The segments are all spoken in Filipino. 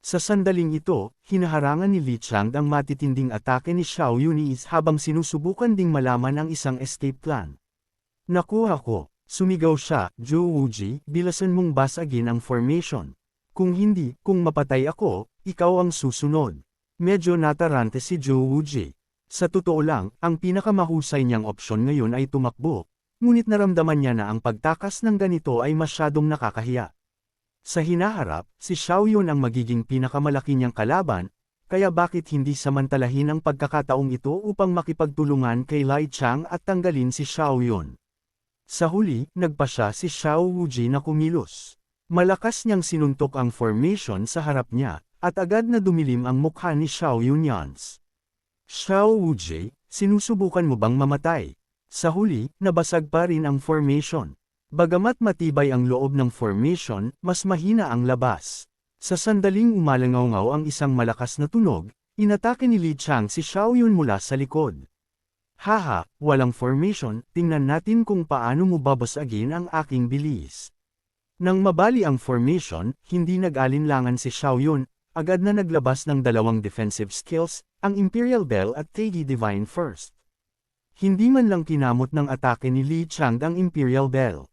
Sa sandaling ito, hinaharangan ni Li Chang ang matitinding atake ni Xiao Yunis habang sinusubukan ding malaman ang isang escape plan. Nakuha ko, sumigaw siya, Zhou Wuji, bilasan mong basagin ang formation. Kung hindi, kung mapatay ako, ikaw ang susunod. Medyo natarante si Zhou Wuji. Sa totoo lang, ang pinakamahusay niyang opsyon ngayon ay tumakbo, ngunit naramdaman niya na ang pagtakas ng ganito ay masyadong nakakahiya. Sa hinaharap, si Xiao Yun ang magiging pinakamalaki niyang kalaban, kaya bakit hindi samantalahin ang pagkakataong ito upang makipagtulungan kay Lai Chang at tanggalin si Xiao Yun. Sa huli, nagpa siya si Xiao Wuji na kumilos. Malakas niyang sinuntok ang formation sa harap niya, at agad na dumilim ang mukha ni Xiao Yunyans. Xiao Wuji, sinusubukan mo bang mamatay? Sa huli, nabasag pa rin ang formation. Bagamat matibay ang loob ng formation, mas mahina ang labas. Sa sandaling umalangaw-ngaw ang isang malakas na tunog, inatake ni Li Chang si Xiao Yun mula sa likod. Haha, walang formation, tingnan natin kung paano mo babasagin ang aking bilis. Nang mabali ang formation, hindi nag-alinlangan si Xiao Yun, agad na naglabas ng dalawang defensive skills, ang Imperial Bell at Teiji Divine First. Hindi man lang kinamot ng atake ni Li Chang ang Imperial Bell.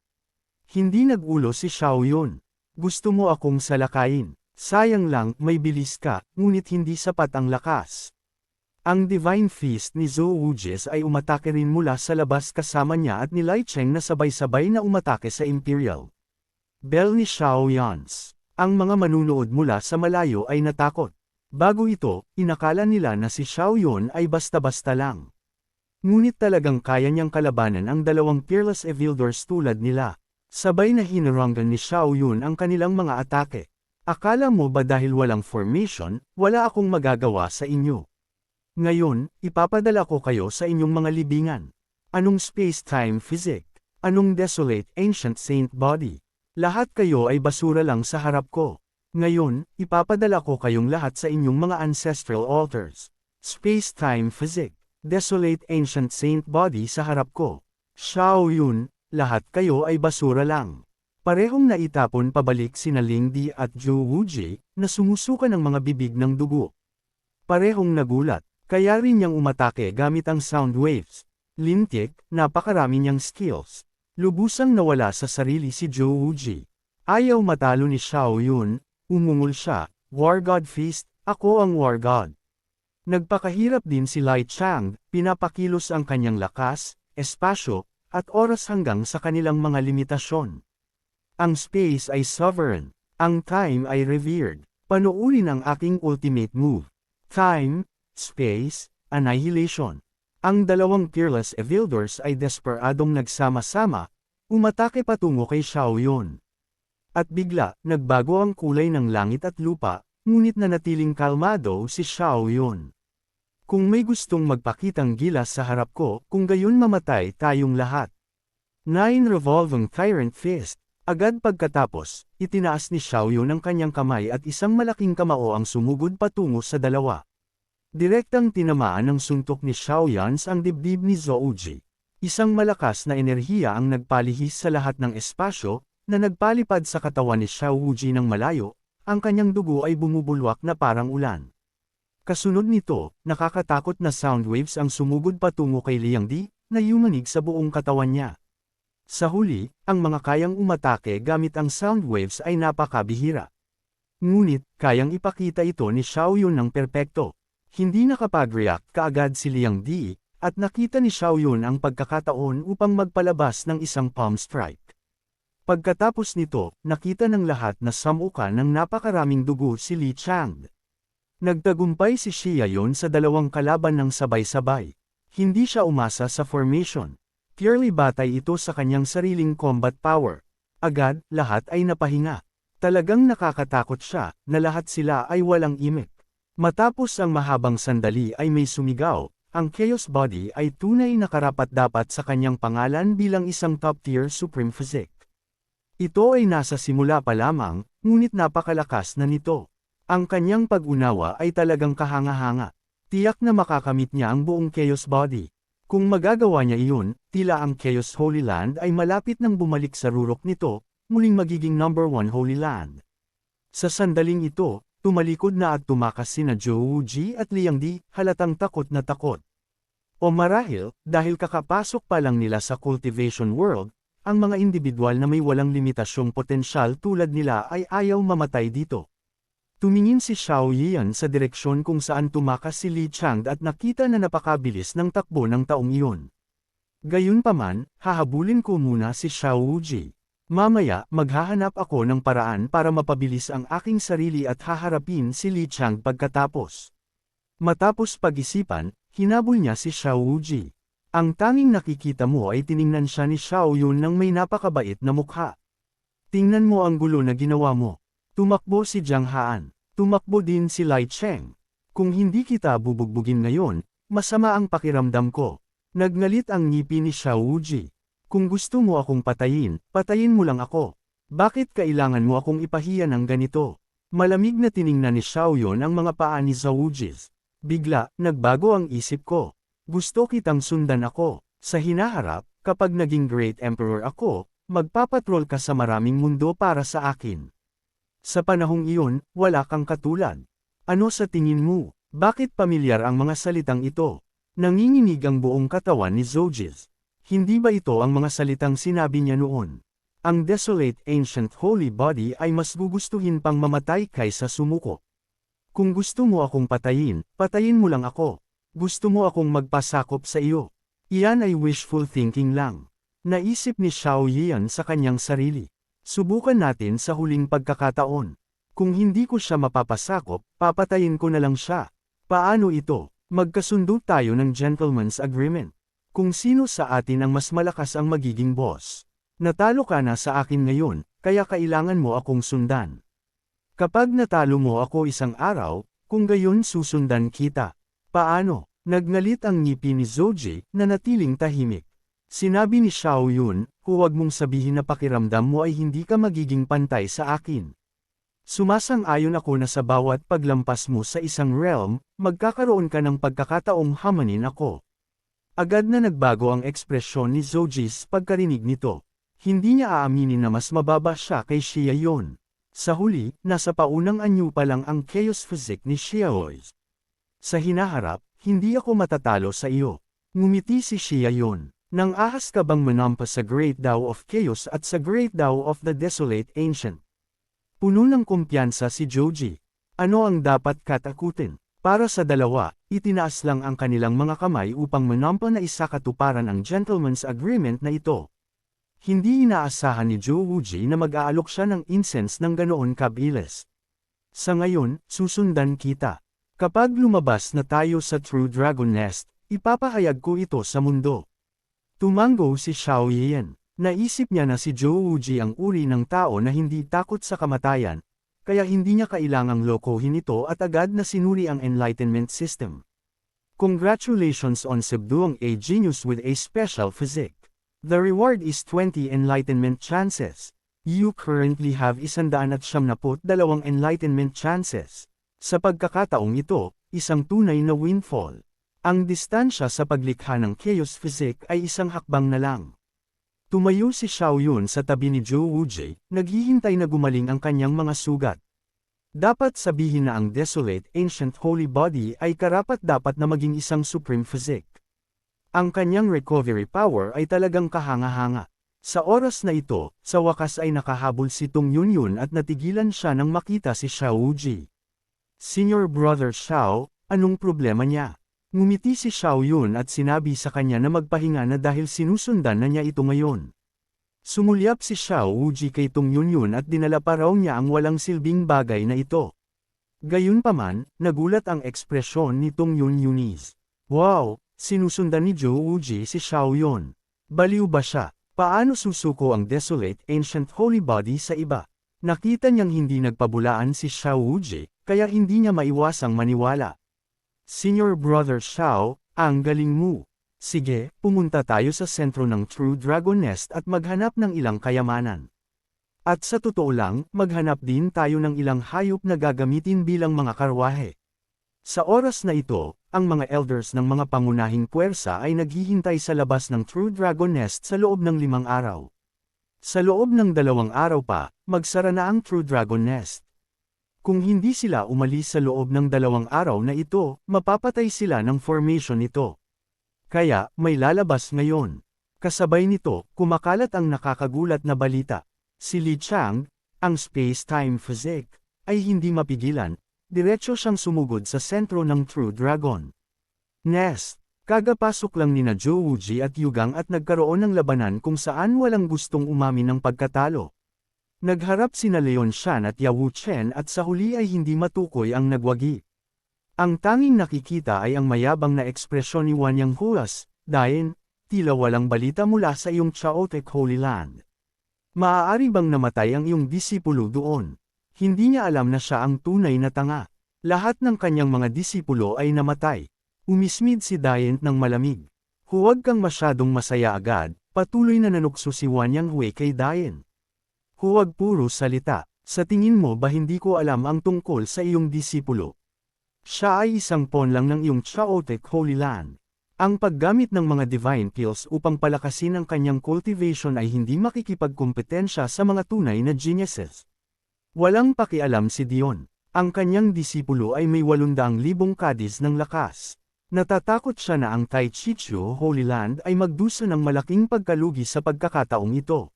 Hindi nag-ulo si Xiao Yun. Gusto mo akong salakayin. Sayang lang, may bilis ka, ngunit hindi sapat ang lakas. Ang Divine Fist ni Zhou Wuji ay umatake rin mula sa labas kasama niya at ni Lai Cheng na sabay-sabay na umatake sa Imperial Bell ni Xiao Yuns. Ang mga manunood mula sa malayo ay natakot. Bago ito, inakala nila na si Xiao Yun ay basta-basta lang. Ngunit talagang kaya niyang kalabanan ang dalawang Peerless Evildors tulad nila. Sabay na hinaranggan ni Xiao Yun ang kanilang mga atake. Akala mo ba dahil walang formation, wala akong magagawa sa inyo? Ngayon, ipapadala ko kayo sa inyong mga libingan. Anong space-time physics? Anong desolate ancient saint body? Lahat kayo ay basura lang sa harap ko. Ngayon, ipapadala ko kayong lahat sa inyong mga ancestral altars. Space-time physics, desolate ancient saint body sa harap ko. Xiao Yun, lahat kayo ay basura lang. Parehong naitapon pabalik sina Ling Di at Zhou Wuji, na sumusuka ng mga bibig ng dugo. Parehong nagulat, kaya rin niyang umatake gamit ang sound waves. Lintik, napakarami niyang skills. Lubusang nawala sa sarili si Zhou Wuji. Ayaw matalo ni Xiao Yun, umungol siya, War God Feast, ako ang War God. Nagpakahirap din si Lai Chang, pinapakilos ang kanyang lakas, espasyo, at oras hanggang sa kanilang mga limitasyon. Ang space ay sovereign, ang time ay revered. Panoorin ang aking ultimate move. Time, space, annihilation. Ang dalawang Peerless Evildors ay desperadong nagsama-sama, umatake patungo kay Xiao Yun. At bigla, nagbago ang kulay ng langit at lupa, ngunit nanatiling kalmado si Xiao Yun. Kung may gustong magpakitang gilas sa harap ko, kung gayon mamatay tayong lahat. 9 Revolving Tyrant Fist. Agad pagkatapos, itinaas ni Xiao Yun ang kanyang kamay at isang malaking kamao ang sumugod patungo sa dalawa. Direktang tinamaan ng suntok ni Xiao Yuns ang dibdib ni Zhou Wuji. Isang malakas na enerhiya ang nagpalihis sa lahat ng espasyo, na nagpalipad sa katawan ni Xiao Wuji ng malayo, ang kanyang dugo ay bumubulwak na parang ulan. Kasunod nito, nakakatakot na sound waves ang sumugod patungo kay Liang Di, na yumanig sa buong katawan niya. Sa huli, ang mga kayang umatake gamit ang sound waves ay napakabihira. Ngunit, kayang ipakita ito ni Xiao Yun ng perpekto. Hindi nakapag-react kaagad si Liang Di, at nakita ni Xiao Yun ang pagkakataon upang magpalabas ng isang palm strike. Pagkatapos nito, nakita ng lahat na samuka ng napakaraming dugo si Li Chang. Nagtagumpay si Xia Yun sa dalawang kalaban ng sabay-sabay. Hindi siya umasa sa formation. Purely batay ito sa kanyang sariling combat power. Agad, lahat ay napahinga. Talagang nakakatakot siya, na lahat sila ay walang imik. Matapos ang mahabang sandali ay may sumigaw, ang Chaos Body ay tunay na karapat-dapat sa kanyang pangalan bilang isang top-tier Supreme Physique. Ito ay nasa simula pa lamang, ngunit napakalakas na nito. Ang kanyang pag-unawa ay talagang kahanga-hanga. Tiyak na makakamit niya ang buong Chaos Body. Kung magagawa niya iyon, tila ang Chaos Holy Land ay malapit nang bumalik sa rurok nito, muling magiging #1 Holy Land. Sa sandaling ito, tumalikod na at tumakas sina Zhou Wuji at Liang Di, halatang takot na takot. O marahil, dahil kakapasok pa lang nila sa cultivation world, ang mga individual na may walang limitasyong potensyal tulad nila ay ayaw mamatay dito. Tumingin si Xiao Yian sa direksyon kung saan tumakas si Li Chang at nakita na napakabilis ng takbo ng taong iyon. Gayunpaman, hahabulin ko muna si Xiao Wuji. Mamaya, maghahanap ako ng paraan para mapabilis ang aking sarili at haharapin si Li Chang pagkatapos. Matapos pag-isipan, hinabol niya si Xiao Wuji. Ang tanging nakikita mo ay tiningnan siya ni Xiao Yun ng may napakabait na mukha. Tingnan mo ang gulo na ginawa mo. Tumakbo si Jiang Haan. Tumakbo din si Lai Cheng. Kung hindi kita bubugbugin ngayon, masama ang pakiramdam ko. Nagngalit ang ngipin ni Xiao Wuji. Kung gusto mo akong patayin, patayin mo lang ako. Bakit kailangan mo akong ipahiya ng ganito? Malamig na tiningnan ni Xiao Yun ang mga paa ni Zhou Wuji. Bigla, nagbago ang isip ko. Gusto kitang sundan ako. Sa hinaharap, kapag naging Great Emperor ako, magpapatrol ka sa maraming mundo para sa akin. Sa panahong iyon, wala kang katulad. Ano sa tingin mo? Bakit pamilyar ang mga salitang ito? Nanginginig ang buong katawan ni Zojis. Hindi ba ito ang mga salitang sinabi niya noon? Ang desolate ancient holy body ay mas gugustuhin pang mamatay kaysa sumuko. Kung gusto mo akong patayin, patayin mo lang ako. Gusto mo akong magpasakop sa iyo. Iyan ay wishful thinking lang. Naisip ni Xiao Yian sa kanyang sarili. Subukan natin sa huling pagkakataon. Kung hindi ko siya mapapasakop, papatayin ko na lang siya. Paano ito? Magkasundo tayo ng gentleman's agreement. Kung sino sa atin ang mas malakas ang magiging boss. Natalo ka na sa akin ngayon, kaya kailangan mo akong sundan. Kapag natalo mo ako isang araw, kung gayon susundan kita. Paano? Nagngalit ang ngipin ni Zoji, na natiling tahimik. Sinabi ni Xiao Yun, huwag mong sabihin na pakiramdam mo ay hindi ka magiging pantay sa akin. Sumasang-ayon ako na sa bawat paglampas mo sa isang realm, magkakaroon ka ng pagkakataong hamanin ako. Agad na nagbago ang ekspresyon ni Zojis pagkarinig nito. Hindi niya aaminin na mas mababa siya kay Xia Yun. Sa huli, nasa paunang anyo pa lang ang chaos physique ni Xiaoy. Sa hinaharap, hindi ako matatalo sa iyo. Ngumiti si Xia Yun. Nang ahas ka bang manampas sa Great Tao of Chaos at sa Great Tao of the Desolate Ancient? Puno ng kumpiyansa si Joji. Ano ang dapat katakutin? Para sa dalawa, itinaas lang ang kanilang mga kamay upang manampa na isakatuparan ang gentleman's agreement na ito. Hindi inaasahan ni Zhou Wuji na mag-aalok siya ng incense ng ganoon kabilis. Sa ngayon, susundan kita. Kapag lumabas na tayo sa True Dragon Nest, ipapahayag ko ito sa mundo. Tumango si Xiao Yian. Naisip niya na si Zhou Wuji ang uri ng tao na hindi takot sa kamatayan, kaya hindi niya kailangang lokohin ito at agad na sinuri ang Enlightenment System. Congratulations on subduing a genius with a special physique. The reward is 20 Enlightenment chances. You currently have 172 Enlightenment chances. Sa pagkakataong ito, isang tunay na windfall. Ang distansya sa paglikha ng chaos physique ay isang hakbang na lang. Tumayo si Xiao Yun sa tabi ni Zhou Wuji, naghihintay na gumaling ang kanyang mga sugat. Dapat sabihin na ang desolate ancient holy body ay karapat-dapat na maging isang supreme physique. Ang kanyang recovery power ay talagang kahanga-hanga. Sa oras na ito, sa wakas ay nakahabol si Tung Yunyun at natigilan siya nang makita si Xiao Wuji. Senior Brother Xiao, anong problema niya? Ngumiti si Xiao Yun at sinabi sa kanya na magpahinga na dahil sinusundan na niya ito ngayon. Sumulyap si Xiao Wuji kay Tung Yunyun at dinala pa raw niya ang walang silbing bagay na ito. Gayunpaman, nagulat ang ekspresyon ni Tung Yunyunis. Wow, sinusundan ni Zhou Wuji si Xiao Yun. Baliw ba siya? Paano susuko ang desolate ancient holy body sa iba? Nakita niyang hindi nagpabulaan si Xiao Wuji, kaya hindi niya maiwasang maniwala. Senior Brother Xiao, ang galing mo. Sige, pumunta tayo sa sentro ng True Dragon Nest at maghanap ng ilang kayamanan. At sa totoo lang, maghanap din tayo ng ilang hayop na gagamitin bilang mga karwahe. Sa oras na ito, ang mga elders ng mga pangunahing puwersa ay naghihintay sa labas ng True Dragon Nest sa loob ng 5 araw. Sa loob ng 2 araw pa, magsara na ang True Dragon Nest. Kung hindi sila umalis sa loob ng 2 araw na ito, mapapatay sila ng formation nito. Kaya, may lalabas ngayon. Kasabay nito, kumakalat ang nakakagulat na balita. Si Li Chang, ang space-time physic, ay hindi mapigilan, diretso siyang sumugod sa sentro ng True Dragon Nest. Kagapasok lang nina Zhou Wuji at Yugang at nagkaroon ng labanan kung saan walang gustong umamin ng pagkatalo. Nagharap sina Leon Shan at Yao Chen at sa huli ay hindi matukoy ang nagwagi. Ang tanging nakikita ay ang mayabang na ekspresyon ni Wanyang Huas, dahil, tila walang balita mula sa iyong chaotic Holy Land. Maaari bang namatay ang iyong disipulo doon? Hindi niya alam na siya ang tunay na tanga. Lahat ng kanyang mga disipulo ay namatay. Umismid si Diant ng malamig. Huwag kang masyadong masaya agad, patuloy na nanukso si Wanyang Hui kay Diant. Huwag puro salita. Sa tingin mo ba hindi ko alam ang tungkol sa iyong disipulo? Siya ay isang pawn lang ng iyong chaotic Holy Land. Ang paggamit ng mga divine pills upang palakasin ang kanyang cultivation ay hindi makikipagkompetensya sa mga tunay na geniuses. Walang pakialam si Dion. Ang kanyang disipulo ay may 800,000 kadis ng lakas. Natatakot siya na ang Tai Chi Chu Holy Land ay magdusa ng malaking pagkalugi sa pagkakataong ito.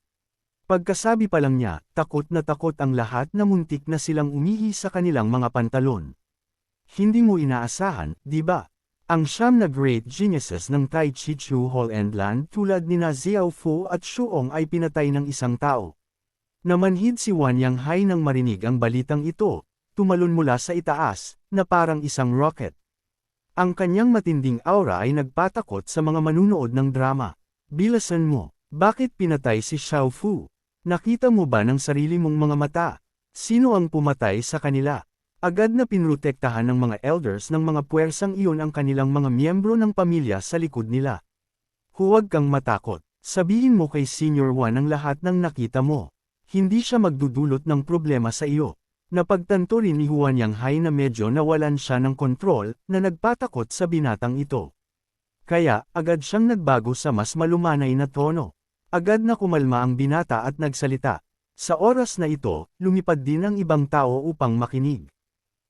Pagkasabi pa lang niya, takot na takot ang lahat na muntik na silang umihi sa kanilang mga pantalon. Hindi mo inaasahan, di ba? Ang 9 na great geniuses ng Tai Chi Chu Hall and Land tulad ni Xiao Fu at Shuong ay pinatay ng isang tao. Namanhid si Wanyang Hai nang marinig ang balitang ito, tumalon mula sa itaas, na parang isang rocket. Ang kanyang matinding aura ay nagpatakot sa mga manunood ng drama. Bilasan mo, bakit pinatay si Xiao Fu? Nakita mo ba ng sarili mong mga mata? Sino ang pumatay sa kanila? Agad na pinrotektahan ng mga elders ng mga puwersang iyon ang kanilang mga miyembro ng pamilya sa likod nila. Huwag kang matakot. Sabihin mo kay Senior One ang lahat ng nakita mo. Hindi siya magdudulot ng problema sa iyo. Napagtanto rin ni Huanyang Hai na medyo nawalan siya ng kontrol, na nagpatakot sa binatang ito. Kaya, agad siyang nagbago sa mas malumanay na tono. Agad na kumalma ang binata at nagsalita. Sa oras na ito, lumipad din ang ibang tao upang makinig.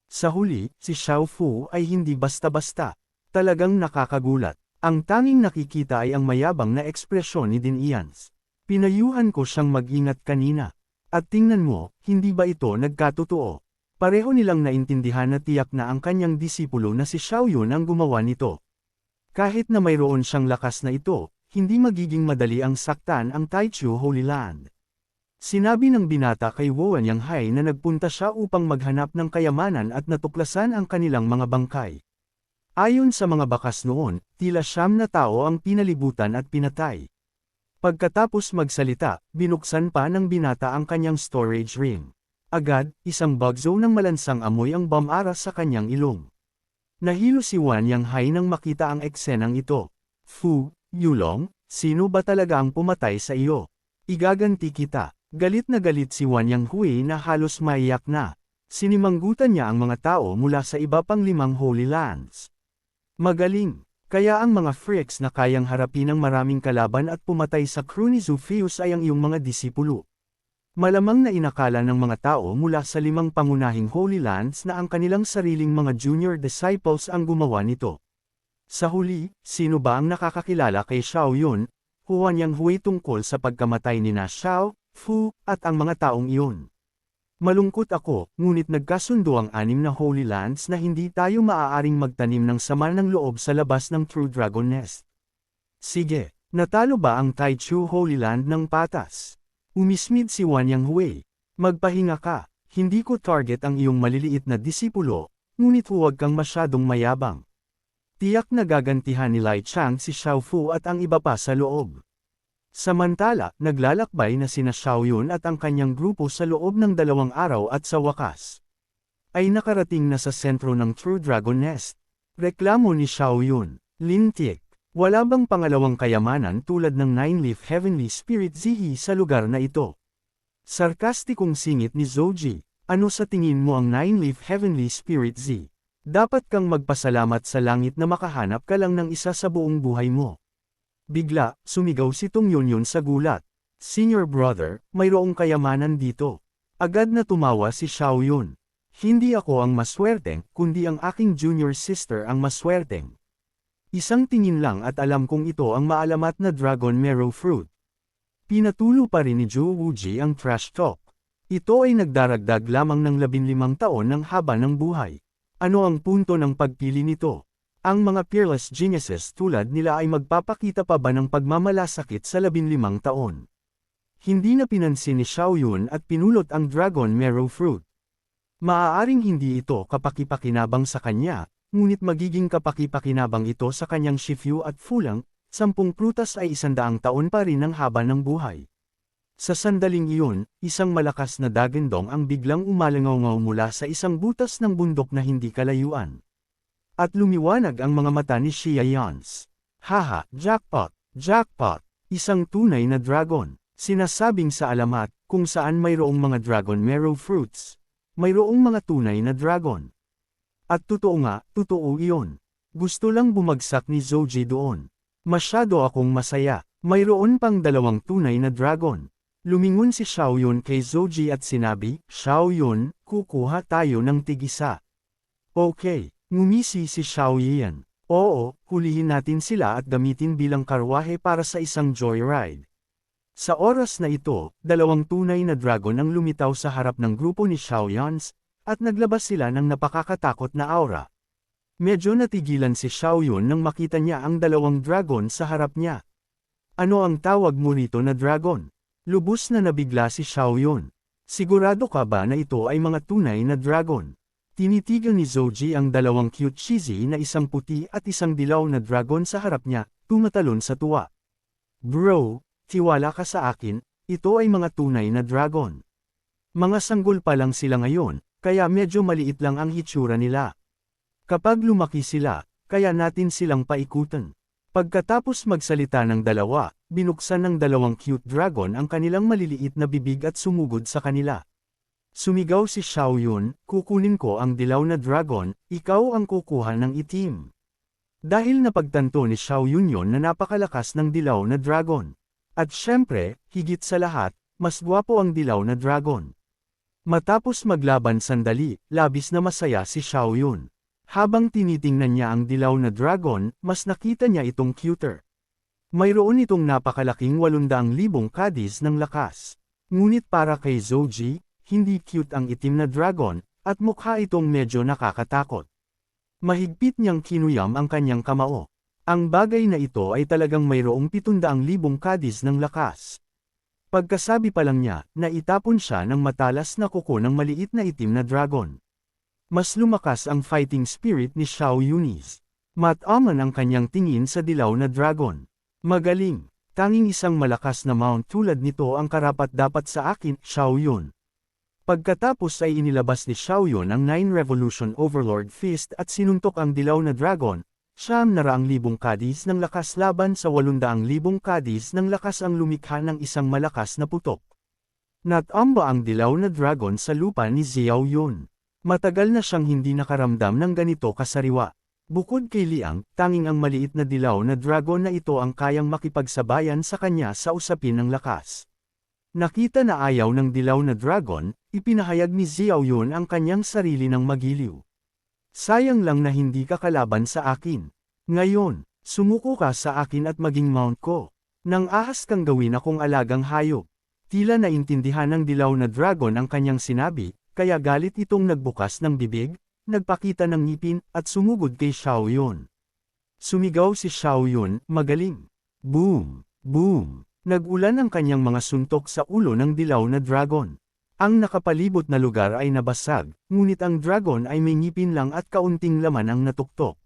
Sa huli, si Xiao Fu ay hindi basta-basta. Talagang nakakagulat. Ang tanging nakikita ay ang mayabang na ekspresyon ni Din Ians. Pinayuhan ko siyang mag-ingat kanina. At tingnan mo, hindi ba ito nagkatotoo? Pareho nilang naintindihan na tiyak na ang kanyang disipulo na si Xiao Yun ang gumawa nito. Kahit na mayroon siyang lakas na ito, hindi magiging madali ang saktan ang Taichu Holy Land. Sinabi ng binata kay Wanyang Hai na nagpunta siya upang maghanap ng kayamanan at natuklasan ang kanilang mga bangkay. Ayon sa mga bakas noon, tila 9 na tao ang pinalibutan at pinatay. Pagkatapos magsalita, binuksan pa ng binata ang kanyang storage ring. Agad, isang bagzo ng malansang amoy ang bomara sa kanyang ilong. Nahilo si Wanyang Hai nang makita ang eksenang ito. Fu, Yulong, sino ba talaga ang pumatay sa iyo? Igaganti kita. Galit na galit si Wanyang Hui na halos maiyak na. Sinimanggutan niya ang mga tao mula sa iba pang 5 Holy Lands. Magaling. Kaya ang mga freaks na kayang harapin ang maraming kalaban at pumatay sa crew ni Zufeus ay ang iyong mga disipulo. Malamang na inakala ng mga tao mula sa 5 pangunahing Holy Lands na ang kanilang sariling mga junior disciples ang gumawa nito. Sa huli, sino ba ang nakakakilala kay Xiao Yun, Huanyang Hui tungkol sa pagkamatay ni na Xiao, Fu, at ang mga taong iyon? Malungkot ako, ngunit nagkasundo ang 6 na Holy Lands na hindi tayo maaaring magtanim ng sama ng loob sa labas ng True Dragon Nest. Sige, natalo ba ang Taichu Holy Land ng patas? Umismid si Wanyang Hui. Magpahinga ka, hindi ko target ang iyong maliliit na disipulo, ngunit huwag kang masyadong mayabang. Tiyak na gagantihan ni Lai Chang si Xiao Fu at ang iba pa sa loob. Samantala, naglalakbay na sina Xiao Yun at ang kanyang grupo sa loob ng 2 araw at sa wakas ay nakarating na sa sentro ng True Dragon Nest. Reklamo ni Xiao Yun, lintik, wala bang pangalawang kayamanan tulad ng 9-leaf Heavenly Spirit Zihi sa lugar na ito? Sarkastikong singit ni Zoji, ano sa tingin mo ang 9-leaf Heavenly Spirit Z? Dapat kang magpasalamat sa langit na makahanap ka lang ng isa sa buong buhay mo. Bigla, sumigaw si Tong Yunyun sa gulat. Senior brother, mayroong kayamanan dito. Agad na tumawa si Xiao Yun. Hindi ako ang maswerteng, kundi ang aking junior sister ang maswerteng. Isang tingin lang at alam kong ito ang maalamat na Dragon Marrow Fruit. Pinatulo pa rin ni Zhou Wuji ang trash talk. Ito ay nagdaragdag lamang ng 15 taon ng haba ng buhay. Ano ang punto ng pagpili nito? Ang mga peerless geniuses tulad nila ay magpapakita pa ba ng pagmamalasakit sa 15 taon? Hindi na pinansin ni Xiaoyun at pinulot ang Dragon Marrow Fruit. Maaaring hindi ito kapaki-pakinabang sa kanya, ngunit magiging kapaki-pakinabang ito sa kanyang Shifu at Fulang, 10 prutas ay 100 taon pa rin ang haba ng buhay. Sa sandaling iyon, isang malakas na dagandong ang biglang umalangaw mula sa isang butas ng bundok na hindi kalayuan. At lumiwanag ang mga mata ni Xia Yans. Haha, jackpot, jackpot, isang tunay na dragon. Sinasabing sa alamat, kung saan mayroong mga Dragon Marrow Fruits. Mayroong mga tunay na dragon. At totoo nga, totoo iyon. Gusto lang bumagsak ni Zoji doon. Masyado akong masaya. Mayroon pang 2 tunay na dragon. Lumingon si Xiaoyun kay Zoji at sinabi, Xiaoyun, kukuha tayo ng tig-isa. Okay, ngumisi si Xiaoyan. Oo, hulihin natin sila at gamitin bilang karwahe para sa isang joyride. Sa oras na ito, 2 tunay na dragon ang lumitaw sa harap ng grupo ni Xiaoyans, at naglabas sila ng napakakatakot na aura. Medyo natigilan si Xiaoyun nang makita niya ang 2 dragon sa harap niya. Ano ang tawag mo rito na dragon? Lubos na nabigla si Xiaoyun. Sigurado ka ba na ito ay mga tunay na dragon? Tinitigan ni Zoji ang 2 cute cheesy na isang puti at isang dilaw na dragon sa harap niya, tumatalon sa tuwa. Bro, tiwala ka sa akin, ito ay mga tunay na dragon. Mga sanggol pa lang sila ngayon, kaya medyo maliit lang ang hitsura nila. Kapag lumaki sila, kaya natin silang paikutan. Pagkatapos magsalita ng 2, binuksan ng 2 cute dragon ang kanilang maliliit na bibig at sumugod sa kanila. Sumigaw si Xiaoyun, kukunin ko ang dilaw na dragon, ikaw ang kukuha ng itim. Dahil napagtanto ni Xiaoyun yon na napakalakas ng dilaw na dragon. At syempre, higit sa lahat, mas gwapo ang dilaw na dragon. Matapos maglaban sandali, labis na masaya si Xiaoyun. Habang tinitingnan niya ang dilaw na dragon, mas nakita niya itong cuter. Mayroon itong napakalaking 800,000 kadis ng lakas. Ngunit para kay Zoji, hindi cute ang itim na dragon, at mukha itong medyo nakakatakot. Mahigpit niyang kinuyam ang kanyang kamao. Ang bagay na ito ay talagang mayroong 700,000 kadis ng lakas. Pagkasabi pa lang niya, naitapon siya ng matalas na kuko ng maliit na itim na dragon. Mas lumakas ang fighting spirit ni Xiao Yunis. Mataman ang kanyang tingin sa dilaw na dragon. Magaling, tanging isang malakas na mount tulad nito ang karapat-dapat sa akin, Xiaoyun. Pagkatapos ay inilabas ni Xiaoyun ang 9 Revolution Overlord Fist at sinuntok ang dilaw na dragon. 900,000 kadis ng lakas laban sa 800,000 kadis ng lakas ang lumikha ng isang malakas na putok. Natamba ang dilaw na dragon sa lupa ni Xiao Yun. Matagal na siyang hindi nakaramdam ng ganito kasariwa. Bukod kay Liang, tanging ang maliit na dilaw na dragon na ito ang kayang makipagsabayan sa kanya sa usapin ng lakas. Nakita na ayaw ng dilaw na dragon, ipinahayag ni Xiao Yun ang kanyang sarili ng magiliw. Sayang lang na hindi ka kalaban sa akin. Ngayon, sumuko ka sa akin at maging mount ko. Nang ahas kang gawin akong alagang hayop. Tila naintindihan ng dilaw na dragon ang kanyang sinabi, kaya galit itong nagbukas ng bibig, nagpakita ng ngipin, at sumugod kay Xiaoyun. Sumigaw si Xiaoyun, magaling. Boom! Boom! Nag-ulan ang kanyang mga suntok sa ulo ng dilaw na dragon. Ang nakapalibot na lugar ay nabasag, ngunit ang dragon ay may ngipin lang at kaunting laman ang natuktok.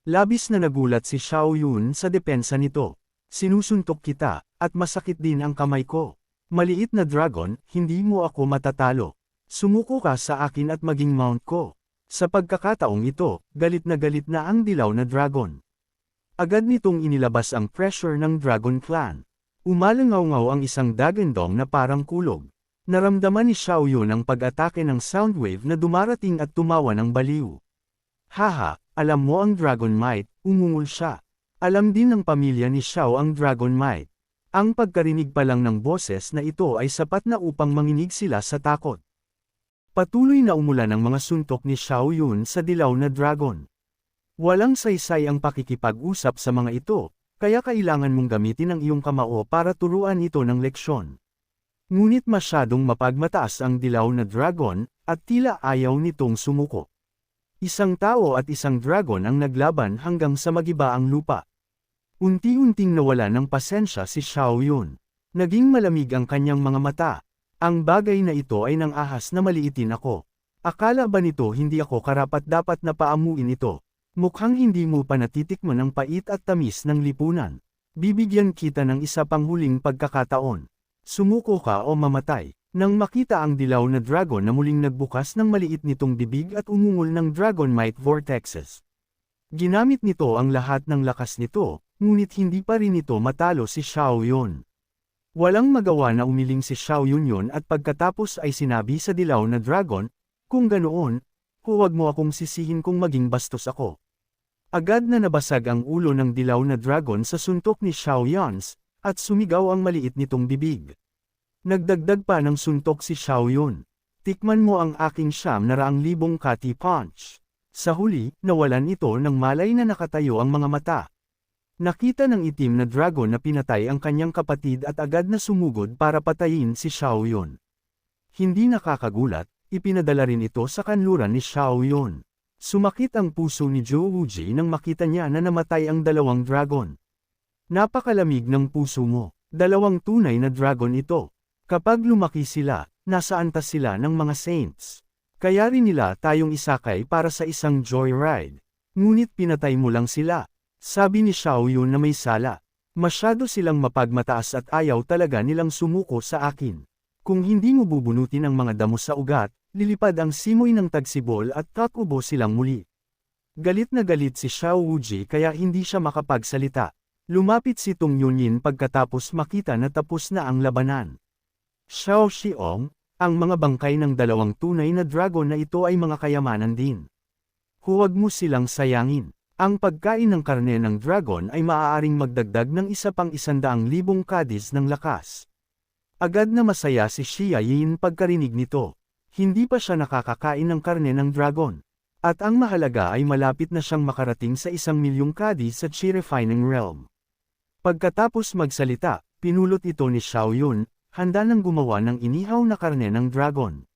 Labis na nagulat si Xiaoyun sa depensa nito. Sinusuntok kita, at masakit din ang kamay ko. Maliit na dragon, hindi mo ako matatalo. Sumuko ka sa akin at maging mount ko. Sa pagkakataong ito, galit na ang dilaw na dragon. Agad nitong inilabas ang pressure ng Dragon Clan. Umalangaw-ngaw ang isang dagandong na parang kulog. Naramdaman ni Xiaoyun ang pag-atake ng Soundwave na dumarating at tumawa ng baliw. Haha, alam mo ang Dragon Might, umungol siya. Alam din ng pamilya ni Xiao ang Dragon Might. Ang pagkarinig pa lang ng boses na ito ay sapat na upang manginig sila sa takot. Patuloy na umulan ang mga suntok ni Xiao Yun sa dilaw na dragon. Walang saysay ang pakikipag-usap sa mga ito, kaya kailangan mong gamitin ang iyong kamao para turuan ito ng leksyon. Ngunit masyadong mapagmataas ang dilaw na dragon, at tila ayaw nitong sumuko. Isang tao at isang dragon ang naglaban hanggang sa magiba ang lupa. Unti-unting nawala ng pasensya si Xiao Yun. Naging malamig ang kanyang mga mata. Ang bagay na ito ay nang ahas na maliitin ako. Akala ba nito hindi ako karapat-dapat na paamuin ito? Mukhang hindi mo pa natitikman ang pait at tamis ng lipunan. Bibigyan kita ng isa pang huling pagkakataon. Sumuko ka o mamatay. Nang makita ang dilaw na dragon na muling nagbukas ng maliit nitong bibig at umungol ng Dragonite Vortexes. Ginamit nito ang lahat ng lakas nito, ngunit hindi pa rin ito matalo si Xiao Yun. Walang magawa na umiling si Xiao Yun at pagkatapos ay sinabi sa dilaw na dragon, "Kung ganoon, huwag mo akong sisihin kung maging bastos ako." Agad na nabasag ang ulo ng dilaw na dragon sa suntok ni Xiao Yun, at sumigaw ang maliit nitong bibig. Nagdagdag pa ng suntok si Xiao Yun. "Tikman mo ang aking 900,000 Kati Punch." Sa huli, nawalan ito ng malay na nakatayo ang mga mata. Nakita ng itim na dragon na pinatay ang kanyang kapatid at agad na sumugod para patayin si Xiao Yun. Hindi nakakagulat, ipinadala rin ito sa kanluran ni Xiao Yun. Sumakit ang puso ni Zhou Wuji nang makita niya na namatay ang dalawang dragon. "Napakalamig ng puso mo. Dalawang tunay na dragon ito. Kapag lumaki sila, nasa antas sila ng mga saints. Kaya rin nila tayong isakay para sa isang joyride. Ngunit pinatay mo lang sila." Sabi ni Xiao Yun na may sala. "Masyado silang mapagmataas at ayaw talaga nilang sumuko sa akin. Kung hindi mo bubunutin ang mga damo sa ugat, lilipad ang simoy ng tagsibol at takubo silang muli." Galit na galit si Xiao Wuji kaya hindi siya makapagsalita. Lumapit si Tong Yunyin pagkatapos makita na tapos na ang labanan. "Xiao Xiong, ang mga bangkay ng dalawang tunay na dragon na ito ay mga kayamanan din. Huwag mo silang sayangin. Ang pagkain ng karne ng dragon ay maaaring magdagdag ng isa pang 100,000 kadis ng lakas." Agad na masaya si Xia Yin pagkarinig nito. Hindi pa siya nakakakain ng karne ng dragon. At ang mahalaga ay malapit na siyang makarating sa 1,000,000 kadis sa Chi Refining Realm. Pagkatapos magsalita, pinulot ito ni Xiao Yun, handa nang gumawa ng inihaw na karne ng dragon.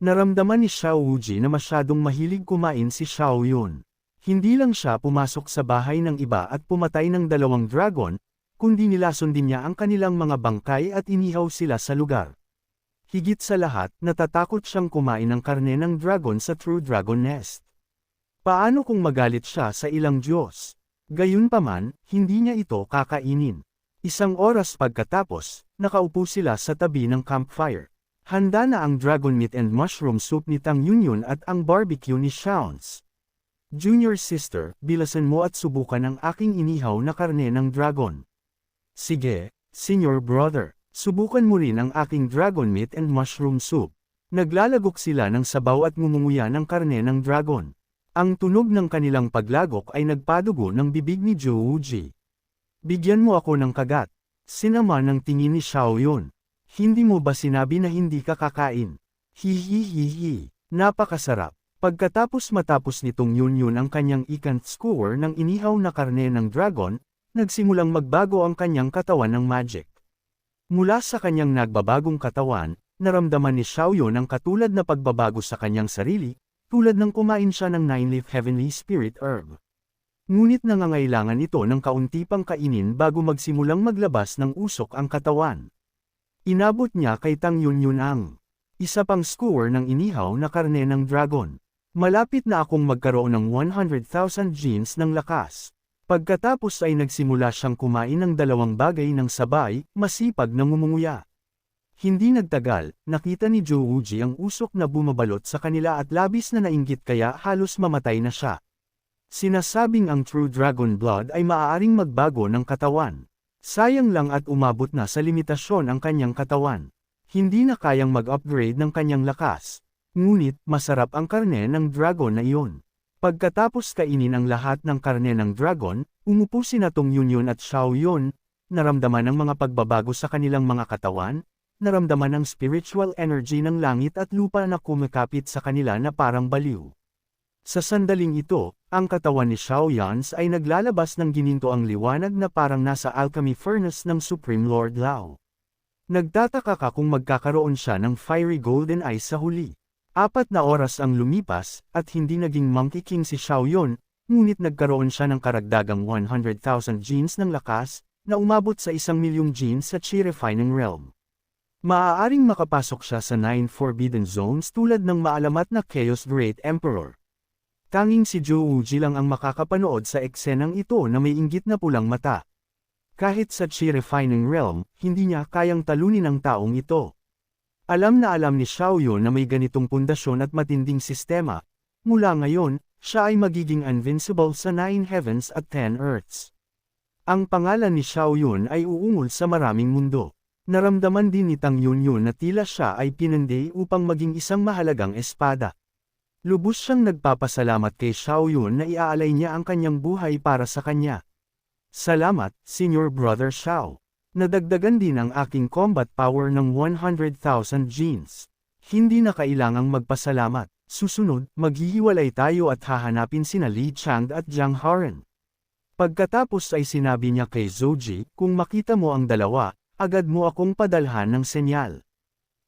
Naramdaman ni Xiao Wuji na masyadong mahilig kumain si Xiao Yun. Hindi lang siya pumasok sa bahay ng iba at pumatay ng dalawang dragon, kundi nilason din niya ang kanilang mga bangkay at inihaw sila sa lugar. Higit sa lahat, natatakot siyang kumain ng karne ng dragon sa True Dragon Nest. Paano kung magalit siya sa ilang Diyos? Gayunpaman, hindi niya ito kakainin. Isang oras pagkatapos, nakaupo sila sa tabi ng campfire. Handa na ang dragon meat and mushroom soup ni Tang Yunyun at ang barbecue ni Xiao's. "Junior sister, bilasan mo at subukan ang aking inihaw na karne ng dragon." "Sige, senior brother, subukan mo rin ang aking dragon meat and mushroom soup." Naglalagok sila ng sabaw at ngumunguya ng karne ng dragon. Ang tunog ng kanilang paglagok ay nagpadugo ng bibig ni Zhou Wuji. "Bigyan mo ako ng kagat." Sinama ng tingin ni Xiao Yun. "Hindi mo ba sinabi na hindi ka kakain?" "Hihihihi, napakasarap." Matapos nitong Yunyun ang kanyang ikant skewer ng inihaw na karne ng dragon, nagsimulang magbago ang kanyang katawan ng magic. Mula sa kanyang nagbabagong katawan, naramdaman ni Xiao Yun ang katulad na pagbabago sa kanyang sarili, tulad ng kumain siya ng 9-leaf Heavenly Spirit Herb. Ngunit nangangailangan ito ng kaunti pang kainin bago magsimulang maglabas ng usok ang katawan. Inabot niya kay Tang Yunyun ang isa pang skewer ng inihaw na karne ng dragon. "Malapit na akong magkaroon ng 100,000 genes ng lakas." Pagkatapos ay nagsimula siyang kumain ng dalawang bagay ng sabay, masipag na ngumunguya. Hindi nagtagal, nakita ni Zhou Wuji ang usok na bumabalot sa kanila at labis na nainggit kaya halos mamatay na siya. Sinasabing ang True Dragon Blood ay maaaring magbago ng katawan. Sayang lang at umabot na sa limitasyon ang kanyang katawan. Hindi na kayang mag-upgrade ng kanyang lakas. Ngunit, masarap ang karne ng dragon na iyon. Pagkatapos kainin ang lahat ng karne ng dragon, umupo sina Tong Yunyun at Xiao Yun, naramdaman ang mga pagbabago sa kanilang mga katawan, naramdaman ang spiritual energy ng langit at lupa na kumikapit sa kanila na parang baliw. Sa sandaling ito, ang katawan ni Xiaoyan ay naglalabas ng ginintoang liwanag na parang nasa alchemy furnace ng Supreme Lord Lao. Nagtataka ka kung magkakaroon siya ng fiery golden eyes sa huli. 4 na oras ang lumipas, at hindi naging Monkey King si Xiaoyan, ngunit nagkaroon siya ng karagdagang 100,000 genes ng lakas, na umabot sa 1,000,000 genes sa Chi Refining Realm. Maaaring makapasok siya sa 9 Forbidden Zones tulad ng maalamat na Chaos Great Emperor. Tanging si Zhou Wuji lang ang makakapanood sa eksenang ito na may inggit na pulang mata. Kahit sa Chi Refining Realm, hindi niya kayang talunin ang taong ito. Alam na alam ni Xiaoyan na may ganitong pundasyon at matinding sistema. Mula ngayon, siya ay magiging invincible sa 9 Heavens at 10 Earths. Ang pangalan ni Xiaoyan ay uungol sa maraming mundo. Naramdaman din ni Tang Yunyun na tila siya ay pinanday upang maging isang mahalagang espada. Lubos siyang nagpapasalamat kay Xiaoyan na iaalay niya ang kanyang buhay para sa kanya. Salamat, Senior Brother Xiao. Nadagdagan din ang aking combat power ng 100,000 genes. Hindi na kailangang magpasalamat. Susunod, maghihiwalay tayo at hahanapin sina Li Chang at Jiang Haren. Pagkatapos ay sinabi niya kay Zouji, kung makita mo ang dalawa, agad mo akong padalhan ng senyal.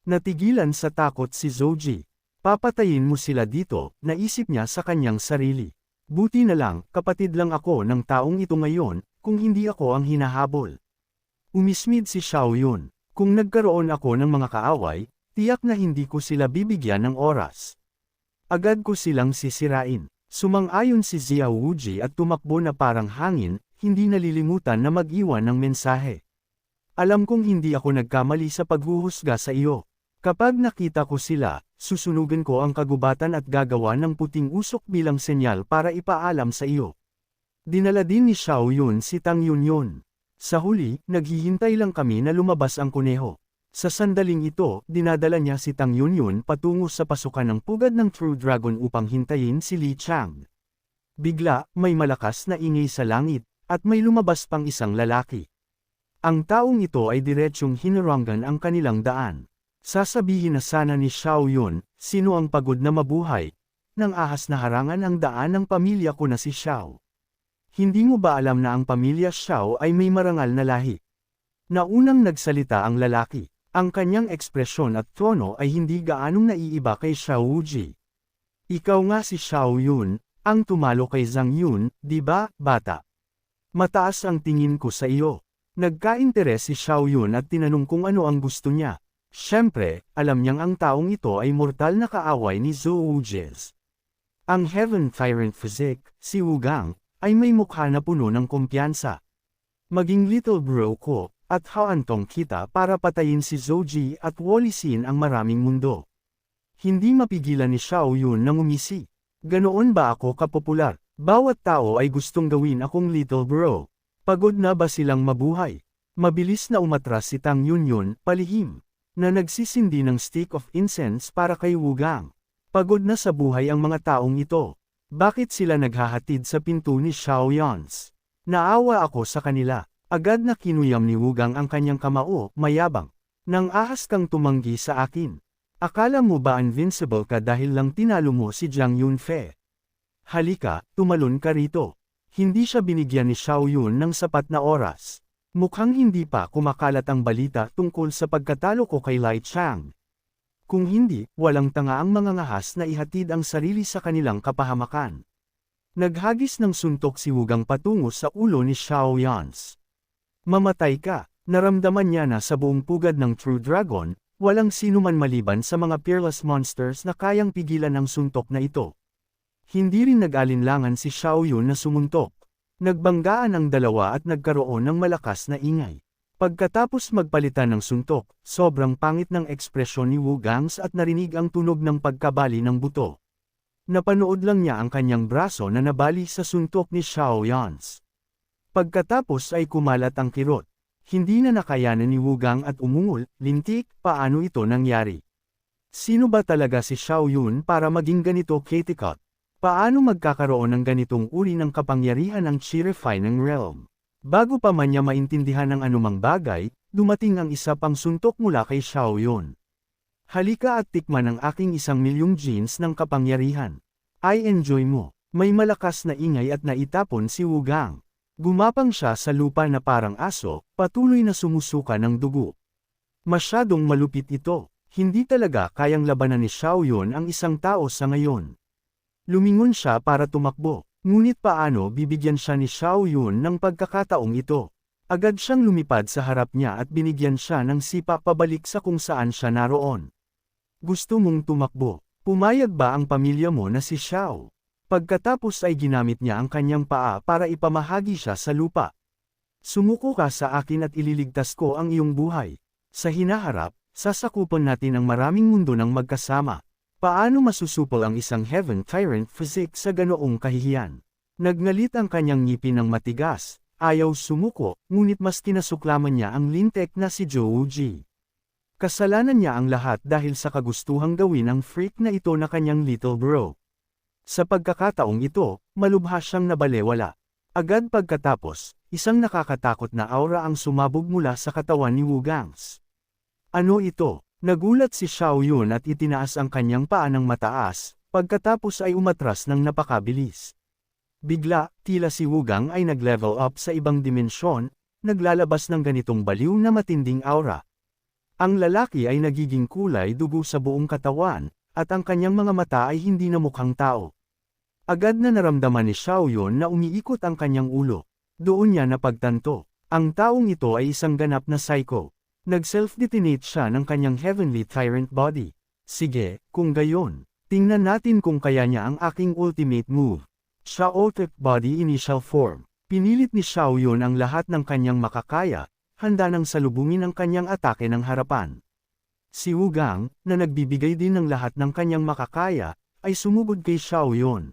Natigilan sa takot si Zouji. Papatayin mo sila dito, naisip niya sa kanyang sarili. Buti na lang, kapatid lang ako ng taong ito ngayon, kung hindi ako ang hinahabol. Umismid si Xiaoyan. Kung nagkaroon ako ng mga kaaway, tiyak na hindi ko sila bibigyan ng oras. Agad ko silang sisirain. Sumang-ayon si Xiao Wuji at tumakbo na parang hangin, hindi nalilimutan na mag-iwan ng mensahe. Alam kong hindi ako nagkamali sa paghuhusga sa iyo. Kapag nakita ko sila, susunugan ko ang kagubatan at gagawa ng puting usok bilang senyal para ipaalam sa iyo. Dinala din ni Xiaoyan si Tang Yunyun. Sa huli, naghihintay lang kami na lumabas ang kuneho. Sa sandaling ito, dinadala niya si Tang Yunyun patungo sa pasukan ng pugad ng True Dragon upang hintayin si Li Chang. Bigla, may malakas na ingay sa langit, at may lumabas pang isang lalaki. Ang taong ito ay diretsyong hinarangan ang kanilang daan. Sasabihin na sana ni Xiaoyan, sino ang pagod na mabuhay? Nang ahas na harangan ang daan ng pamilya ko na si Xiao. Hindi mo ba alam na ang pamilya Xiao ay may marangal na lahi? Naunang nagsalita ang lalaki. Ang kanyang ekspresyon at tono ay hindi gaanong naiiba kay Xiao Wuji. Ikaw nga si Xiaoyan, ang tumalo kay Zhang Yun, di ba, bata? Mataas ang tingin ko sa iyo. Nagka-interes si Xiaoyan at tinanong kung ano ang gusto niya. Siyempre, alam niyang ang taong ito ay mortal na kaaway ni Zhou Wuji. Ang Heaven Tyrant Physique, si Wu Gang, ay may mukha na puno ng kumpiyansa. Maging little bro ko, at haantong kita para patayin si Zouji at walisin ang maraming mundo. Hindi mapigilan ni Xiaoyan na ngumisi. Ganoon ba ako kapopular? Bawat tao ay gustong gawin akong little bro. Pagod na ba silang mabuhay? Mabilis na umatras si Tang Yunyun, palihim, na nagsisindi ng stick of incense para kay Wu Gang. Pagod na sa buhay ang mga taong ito. Bakit sila naghahatid sa pinto ni Xiaoyan? Naawa ako sa kanila. Agad na kinuyam ni Wu Gang ang kanyang kamao, mayabang. Nang ahas kang tumanggi sa akin. Akala mo ba invincible ka dahil lang tinalo mo si Jiang Yunfei? Halika, tumalon ka rito. Hindi siya binigyan ni Xiaoyan ng sapat na oras. Mukhang hindi pa kumakalat ang balita tungkol sa pagkatalo ko kay Lai Chang. Kung hindi, walang tanga ang mga ngahas na ihatid ang sarili sa kanilang kapahamakan. Naghagis ng suntok si Wu Gang patungo sa ulo ni Xiaoyan. Mamatay ka, naramdaman niya na sa buong pugad ng True Dragon, walang sinuman maliban sa mga peerless monsters na kayang pigilan ang suntok na ito. Hindi rin nag-alinlangan si Xiaoyan na sumuntok. Nagbanggaan ang dalawa at nagkaroon ng malakas na ingay. Pagkatapos magpalitan ng suntok, sobrang pangit ng ekspresyon ni Wu Gangs at narinig ang tunog ng pagkabali ng buto. Napanood lang niya ang kanyang braso na nabali sa suntok ni Xiaoyan. Pagkatapos ay kumalat ang kirot. Hindi na nakayanan ni Wu Gang at umungol, lintik, paano ito nangyari? Sino ba talaga si Xiaoyan para maging ganito katikot? Paano magkakaroon ng ganitong uri ng kapangyarihan ng Chi Refining Realm? Bago pa man niya maintindihan ang anumang bagay, dumating ang isa pang suntok mula kay Xiaoyun. Halika at tikman ang aking 1,000,000 genes ng kapangyarihan. I enjoy mo. May malakas na ingay at naitapon si Wu Gang. Gumapang siya sa lupa na parang aso, patuloy na sumusuka ng dugo. Masyadong malupit ito. Hindi talaga kayang labanan ni Xiaoyun ang isang tao sa ngayon. Lumingon siya para tumakbo, ngunit paano bibigyan siya ni Xiaoyun ng pagkakataong ito? Agad siyang lumipad sa harap niya at binigyan siya ng sipa pabalik sa kung saan siya naroon. Gusto mong tumakbo? Pumayag ba ang pamilya mo na si Xiao? Pagkatapos ay ginamit niya ang kanyang paa para ipamahagi siya sa lupa. Sumuko ka sa akin at ililigtas ko ang iyong buhay. Sa hinaharap, sasakupan natin ang maraming mundo ng magkasama. Paano masusupol ang isang Heaven Tyrant physique sa ganoong kahihiyan? Nagngalit ang kanyang ngipin ng matigas. Ayaw sumuko, ngunit mas kinasuklaman niya ang lintek na si Zhou Ji. Kasalanan niya ang lahat dahil sa kagustuhang gawin ng freak na ito na kanyang little bro. Sa pagkakataong ito, malubha siyang nabalewala. Agad pagkatapos, isang nakakatakot na aura ang sumabog mula sa katawan ni Wu Gangs. Ano ito? Nagulat si Xiaoyun at itinaas ang kanyang paa ng mataas, pagkatapos ay umatras ng napakabilis. Bigla, tila si Wu Gang ay nag-level up sa ibang dimensyon, naglalabas ng ganitong baliw na matinding aura. Ang lalaki ay nagiging kulay dugo sa buong katawan, at ang kanyang mga mata ay hindi na mukhang tao. Agad na naramdaman ni Xiaoyun na umiikot ang kanyang ulo. Doon niya napagtanto, ang taong ito ay isang ganap na psycho. Nag-self-detonate siya ng kanyang Heavenly Tyrant body. Sige, kung gayon, tingnan natin kung kaya niya ang aking ultimate move. Xiaotek Body Initial Form. Pinilit ni Xiaoyun ang lahat ng kanyang makakaya, handa nang salubungin ang kanyang atake ng harapan. Si Wu Gang, na nagbibigay din ng lahat ng kanyang makakaya, ay sumugod kay Xiaoyun.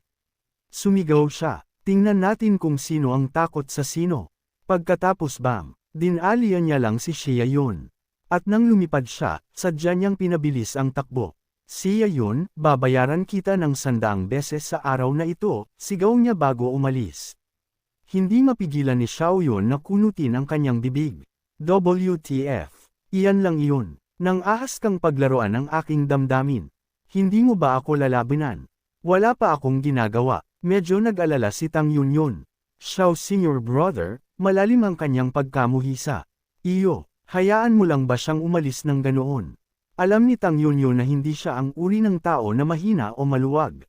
Sumigaw siya, tingnan natin kung sino ang takot sa sino. Pagkatapos bam, dinalian niya lang si Xiaoyun. At nang lumipad siya, sadya niyang pinabilis ang takbo. Xiaoyun, babayaran kita ng 100 beses sa araw na ito, sigaw niya bago umalis. Hindi mapigilan ni Xiaoyun na kunutin ang kanyang bibig. WTF? Iyan lang iyon. Nang ahas kang paglaruan ng aking damdamin. Hindi mo ba ako lalabanan? Wala pa akong ginagawa. Medyo nag-alala si Tang Yunyun. Xiao Senior Brother, malalim ang kanyang pagkamuhisa. Iyo, hayaan mo lang ba siyang umalis ng ganoon? Alam ni Tang Yunyun na hindi siya ang uri ng tao na mahina o maluwag.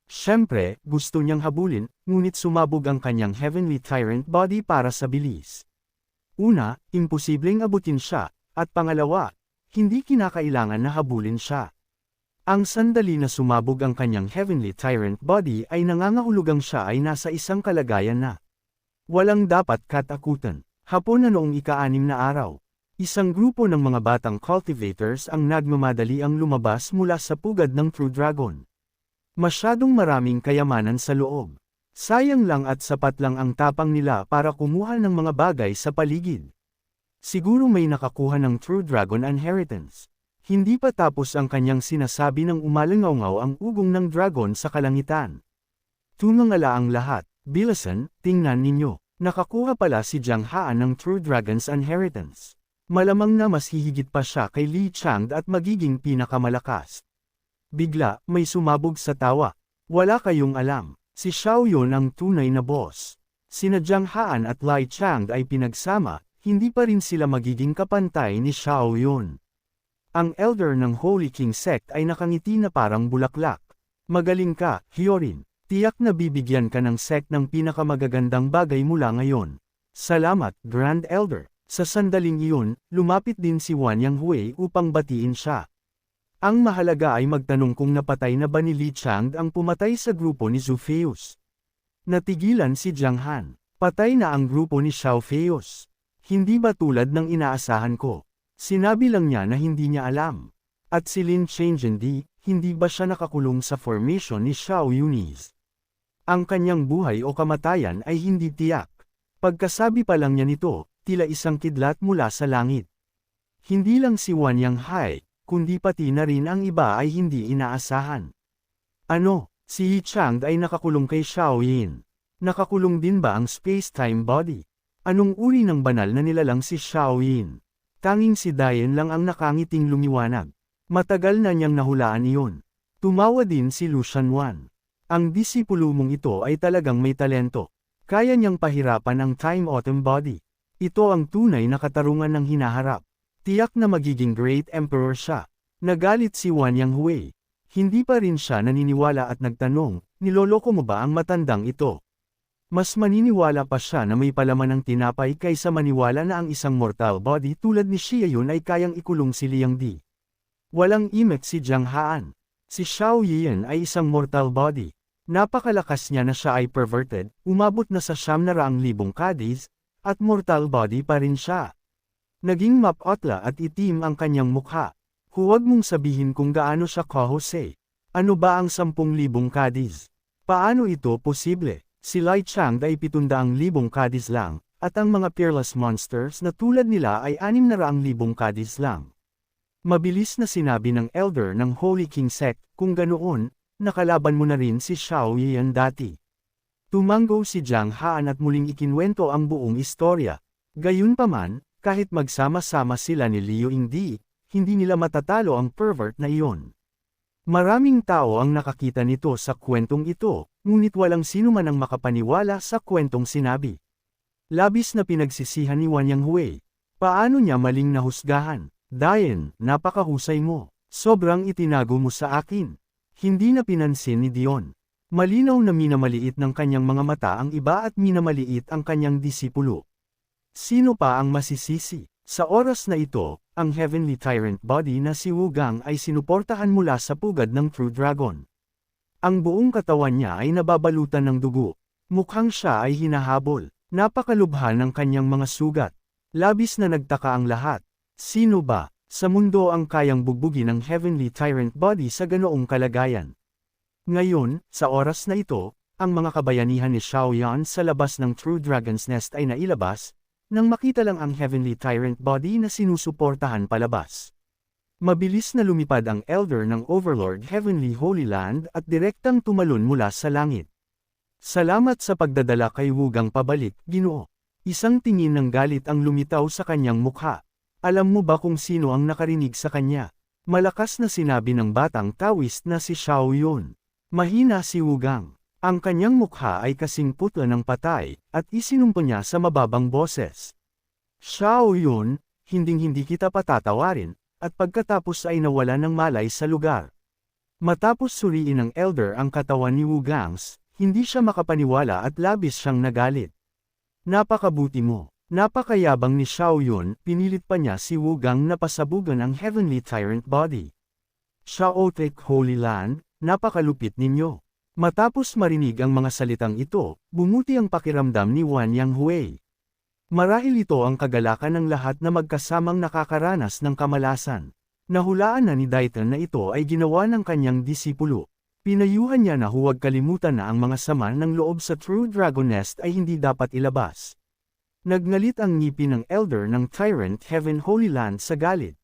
Siyempre, gusto niyang habulin, ngunit sumabog ang kanyang Heavenly Tyrant body para sa bilis. Una, imposibleng abutin siya, at pangalawa, hindi kinakailangan na habulin siya. Ang sandali na sumabog ang kanyang Heavenly Tyrant body ay nangangahulugang siya ay nasa isang kalagayan na walang dapat katakutan. Hapon na noong ika-6 na araw. Isang grupo ng mga batang cultivators ang nagmamadali ang lumabas mula sa pugad ng True Dragon. Masyadong maraming kayamanan sa loob. Sayang lang at sapat lang ang tapang nila para kumuha ng mga bagay sa paligid. Siguro may nakakuha ng True Dragon Inheritance. Hindi pa tapos ang kanyang sinasabi nang umalangaw ang ugong ng dragon sa kalangitan. Tumangala ang lahat. Bilasan, tingnan ninyo. Nakakuha pala si Jiang Haan ng True Dragon's Inheritance. Malamang na mas hihigit pa siya kay Li Chang at magiging pinakamalakas. Bigla, may sumabog sa tawa. Wala kayong alam, si Xiaoyun ang tunay na boss. Sina Jiang Haan at Li Chang ay pinagsama, hindi pa rin sila magiging kapantay ni Xiaoyun. Ang elder ng Holy King Sect ay nakangiti na parang bulaklak. Magaling ka, Hyorin. Tiyak na bibigyan ka ng sect ng pinakamagagandang bagay mula ngayon. Salamat, Grand Elder. Sa sandaling iyon, lumapit din si Wan Yanghui upang batiin siya. Ang mahalaga ay magtanong kung napatay na ba ni Li Chang ang pumatay sa grupo ni Zhu Feus. Natigilan si Jiang Han. Patay na ang grupo ni Xiao Feus. Hindi ba tulad ng inaasahan ko? Sinabi lang niya na hindi niya alam. At si Lin Changandi, hindi ba siya nakakulong sa formation ni Xiao Yunis? Ang kanyang buhay o kamatayan ay hindi tiyak. Pagkasabi pa lang niya nito, tila isang kidlat mula sa langit. Hindi lang si Wan Yanghai, kundi pati na rin ang iba ay hindi inaasahan. Ano, si Yi Chang ay nakakulong kay Xiao Yin. Nakakulong din ba ang space-time body? Anong uri ng banal na nilalang si Xiao Yin? Tanging si Diane lang ang nakangiting lumiwanag. Matagal na niyang nahulaan iyon. Tumawa din si Lucian Wan. Ang disipulo mong ito ay talagang may talento. Kaya niyang pahirapan ang Time Autumn Body. Ito ang tunay na katarungan ng hinaharap. Tiyak na magiging Great Emperor siya. Nagalit si Wan Yanghui. Hindi pa rin siya naniniwala at nagtanong, niloloko mo ba ang matandang ito? Mas maniniwala pa siya na may palaman ng tinapay kaysa maniwala na ang isang mortal body tulad ni Xia Yun ay kayang ikulong si Liang Di. Walang imek si Jiang Haan. Si Xiao Yiyan ay isang mortal body. Napakalakas niya na siya ay perverted, umabot na sa 900,000 kadis, at mortal body pa rin siya. Naging mapotla at itim ang kanyang mukha. Huwag mong sabihin kung gaano siya kahose. Ano ba ang 10,000 kadis? Paano ito posible? Si Lai Chang ay 700,000 kadis lang, at ang mga peerless monsters na tulad nila ay 600,000 kadis lang. Mabilis na sinabi ng elder ng Holy King Sect, kung ganoon, nakalaban mo na rin si Xiao Yiyan dati. Tumango si Jiang Haan at muling ikinwento ang buong istorya. Gayunpaman, kahit magsama-sama sila ni Liu Yingdi, hindi nila matatalo ang pervert na iyon. Maraming tao ang nakakita nito sa kwentong ito, ngunit walang sino man ang makapaniwala sa kwentong sinabi. Labis na pinagsisihan ni Wan Yanghui. Paano niya maling nahusgahan? Diane, napakahusay mo. Sobrang itinago mo sa akin. Hindi na pinansin ni Dion. Malinaw na minamaliit ng kanyang mga mata ang iba at minamaliit ang kanyang disipulo. Sino pa ang masisisi? Sa oras na ito, ang Heavenly Tyrant Body na si Wu Gang ay sinuportahan mula sa pugad ng True Dragon. Ang buong katawan niya ay nababalutan ng dugo. Mukhang siya ay hinahabol. Napakalubha ng kanyang mga sugat. Labis na nagtaka ang lahat. Sino ba, sa mundo ang kayang bugbugin ng Heavenly Tyrant Body sa ganoong kalagayan? Ngayon, sa oras na ito, ang mga kabayanihan ni Xiao Yan sa labas ng True Dragon's Nest ay nailabas, nang makita lang ang Heavenly Tyrant Body na sinusuportahan palabas. Mabilis na lumipad ang Elder ng Overlord Heavenly Holy Land at direktang tumalon mula sa langit. Salamat sa pagdadala kay Wu Gang pabalik, Ginoo. Isang tingin ng galit ang lumitaw sa kanyang mukha. Alam mo ba kung sino ang nakarinig sa kanya? Malakas na sinabi ng batang Taoist na si Xiao Yun. Mahina si Wu Gang. Ang kanyang mukha ay kasing putla ng patay, at isinumpo niya sa mababang boses. Xiao Yun, hinding-hindi kita patatawarin, at pagkatapos ay nawala ng malay sa lugar. Matapos suriin ng elder ang katawan ni Wu Gangs, hindi siya makapaniwala at labis siyang nagalit. Napakabuti mo. Napakayabang ni Xiao Yun, pinilit pa niya si Wu Gang na pasabugan ang Heavenly Tyrant Body. Xiaotek Holy Land, napakalupit ninyo. Matapos marinig ang mga salitang ito, bumuti ang pakiramdam ni Wan Yanghui. Marahil ito ang kagalakan ng lahat na magkasamang nakakaranas ng kamalasan. Nahulaan na ni Daitan na ito ay ginawa ng kanyang disipulo. Pinayuhan niya na huwag kalimutan na ang mga sama ng loob sa True Dragon Nest ay hindi dapat ilabas. Nagngalit ang ngipin ng Elder ng Tyrant Heaven Holy Land sa galit.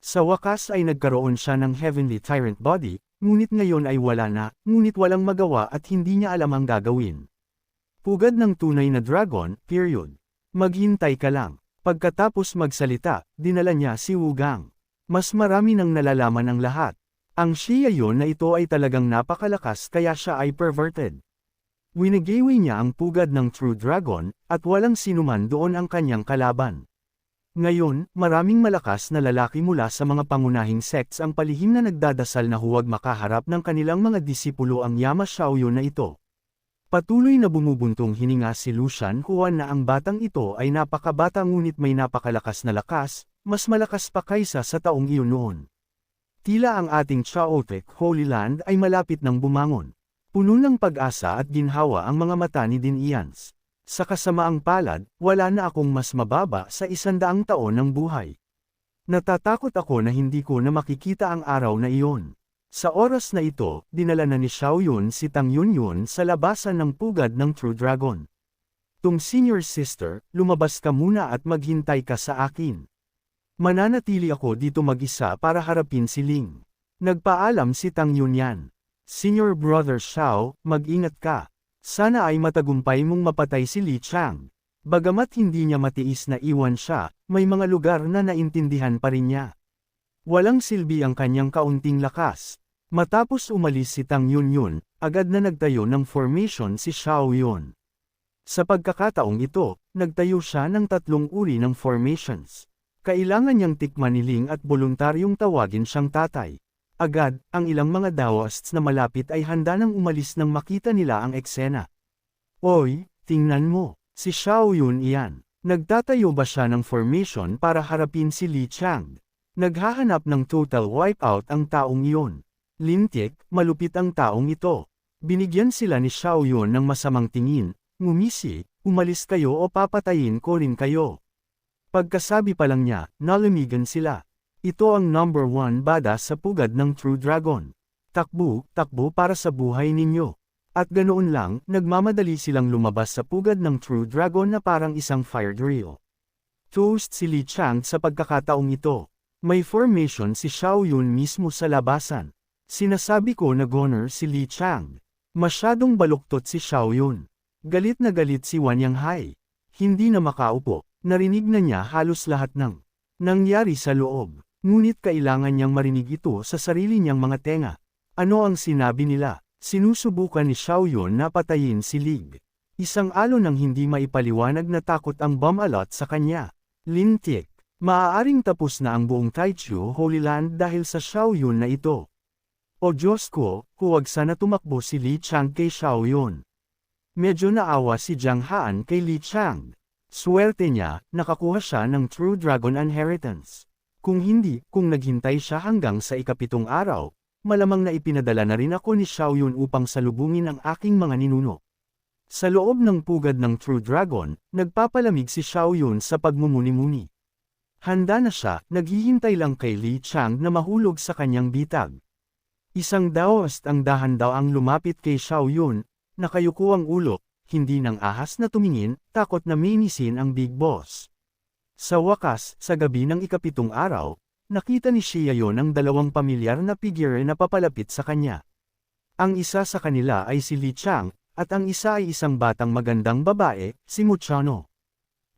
Sa wakas ay nagkaroon siya ng Heavenly Tyrant Body, ngunit ngayon ay wala na, ngunit walang magawa at hindi niya alam ang gagawin. Pugad ng tunay na dragon, period. Maghintay ka lang. Pagkatapos magsalita, dinala niya si Wu Gang. Mas marami nang nalalaman ang lahat. Ang Xia Yun na ito ay talagang napakalakas kaya siya ay perverted. Winigawi niya ang pugad ng True Dragon, at walang sinuman doon ang kanyang kalaban. Ngayon, maraming malakas na lalaki mula sa mga pangunahing sects ang palihim na nagdadasal na huwag makaharap ng kanilang mga disipulo ang Yama Xiaoyu na ito. Patuloy na bumubuntong hininga si Lucian Huan na ang batang ito ay napakabata ngunit may napakalakas na lakas, mas malakas pa kaysa sa taong iyon noon. Tila ang ating Xiaotek Holy Land ay malapit ng bumangon. Puno ng pag-asa at ginhawa ang mga mata ni Din Ians. Sa kasamaang palad, wala na akong mas mababa sa 100 taon ng buhay. Natatakot ako na hindi ko na makikita ang araw na iyon. Sa oras na ito, dinala na ni Xiao Yun si Tang Yunyun sa labasan ng pugad ng True Dragon. Tung senior sister, lumabas ka muna at maghintay ka sa akin. Mananatili ako dito mag-isa para harapin si Ling. Nagpaalam si Tang Yunyan. Senior brother Xiao, mag-ingat ka. Sana ay matagumpay mong mapatay si Li Chang. Bagamat hindi niya matiis na iwan siya, may mga lugar na naintindihan pa rin niya. Walang silbi ang kanyang kaunting lakas. Matapos umalis si Tang Yunyun, agad na nagtayo ng formation si Xiao Yun. Sa pagkakataong ito, nagtayo siya ng 3 uri ng formations. Kailangan niyang tikman ni Ling at voluntaryong tawagin siyang tatay. Agad, ang ilang mga Daoists na malapit ay handa nang umalis nang makita nila ang eksena. Oy, tingnan mo, si Xiao Yun iyan. Nagtatayo ba siya ng formation para harapin si Li Chang? Naghahanap ng total wipeout ang taong iyon. Lintik, malupit ang taong ito. Binigyan sila ni Xiao Yun ng masamang tingin, ngumisi, umalis kayo o papatayin ko rin kayo. Pagkasabi pa lang niya, nalamigan sila. Ito ang number 1 bada sa pugad ng True Dragon. Takbo, takbo para sa buhay ninyo. At ganoon lang, nagmamadali silang lumabas sa pugad ng True Dragon na parang isang fire drill. Toast si Li Chang sa pagkakataong ito. May formation si Xiao Yun mismo sa labasan. Sinasabi ko na goner si Li Chang. Masyadong baluktot si Xiao Yun. Galit na galit si Wan Yanghai. Hindi na makaupo, narinig na niya halos lahat ng nangyari sa loob. Ngunit kailangan niyang marinig ito sa sarili niyang mga tenga. Ano ang sinabi nila? Sinusubukan ni Xiao Yun na patayin si Lig. Isang alon ng hindi maipaliwanag na takot ang bumalot sa kanya. Lintik. Maaaring tapos na ang buong Taichu Holy Land dahil sa Xiao Yun na ito. O Diyos ko, huwag sana tumakbo si Li Chang kay Xiao Yun. Medyo naawa si Jiang Han kay Li Chang. Swerte niya, nakakuha siya ng True Dragon Inheritance. Kung hindi, kung naghintay siya hanggang sa ika-7 araw, malamang na ipinadala na rin ako ni Xiao Yun upang salubungin ang aking mga ninuno. Sa loob ng pugad ng True Dragon, nagpapalamig si Xiao Yun sa pagmumuni-muni. Handa na siya, naghihintay lang kay Li Chang na mahulog sa kanyang bitag. Isang Daoist ang dahan-daw ang lumapit kay Xiao Yun, nakayuko ang ulo, hindi nang ahas na tumingin, takot na minisin ang Big Boss. Sa wakas, sa gabi ng ika-7 araw, nakita ni Xiao Yun ang 2 pamilyar na figure na papalapit sa kanya. Ang isa sa kanila ay si Li Chang, at ang isa ay isang batang magandang babae, si Muchano.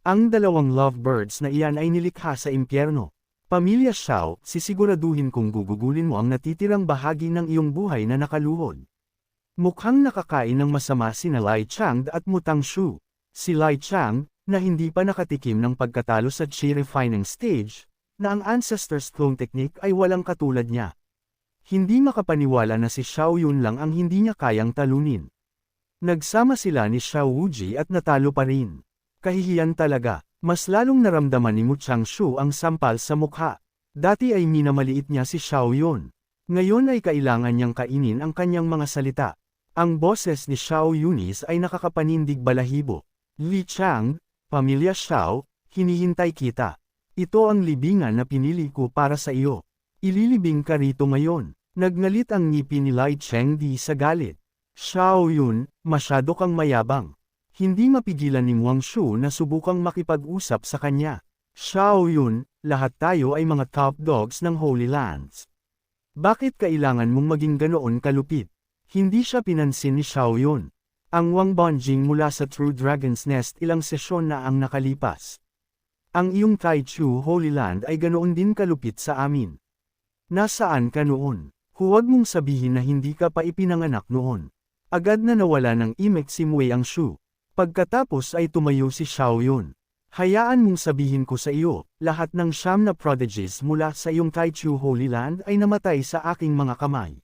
Ang 2 lovebirds na iyan ay nilikha sa impyerno. Pamilya Xiao, sisiguraduhin kong gugugulin mo ang natitirang bahagi ng iyong buhay na nakaluhod. Mukhang nakakain ng masama sina Lai Chang at Mutang Shu. Si Lai Chang, na hindi pa nakatikim ng pagkatalo sa Chi refining stage, na ang Ancestor's Clone Technique ay walang katulad niya. Hindi makapaniwala na si Xiao Yun lang ang hindi niya kayang talunin. Nagsama sila ni Xiao Wuji at natalo pa rin. Kahihiyan talaga, mas lalong naramdaman ni Mu Changshu ang sampal sa mukha. Dati ay minamaliit niya si Xiao Yun. Ngayon ay kailangan niyang kainin ang kanyang mga salita. Ang boses ni Xiao Yunis ay nakakapanindig balahibo. Li Chang, Pamilya Xiao, hinihintay kita. Ito ang libingan na pinili ko para sa iyo. Ililibing ka rito ngayon. Nagngalit ang ngipin ni Lai Chengdi sa galit. Xiao Yun, masyado kang mayabang. Hindi mapigilan ni Wang Shu na subukang makipag-usap sa kanya. Xiao Yun, lahat tayo ay mga top dogs ng Holy Lands. Bakit kailangan mong maging ganoon kalupit? Hindi siya pinansin ni Xiao Yun. Ang Wang Bonjing mula sa True Dragon's Nest ilang sesyon na ang nakalipas. Ang iyong Taichu Holy Land ay ganoon din kalupit sa amin. Nasaan ka noon? Huwag mong sabihin na hindi ka pa ipinanganak noon. Agad na nawala ng imek si Wei Ang Shu. Pagkatapos ay tumayo si Xiao Yun. Hayaan mong sabihin ko sa iyo, lahat ng 9 na prodigies mula sa iyong Taichu Holy Land ay namatay sa aking mga kamay.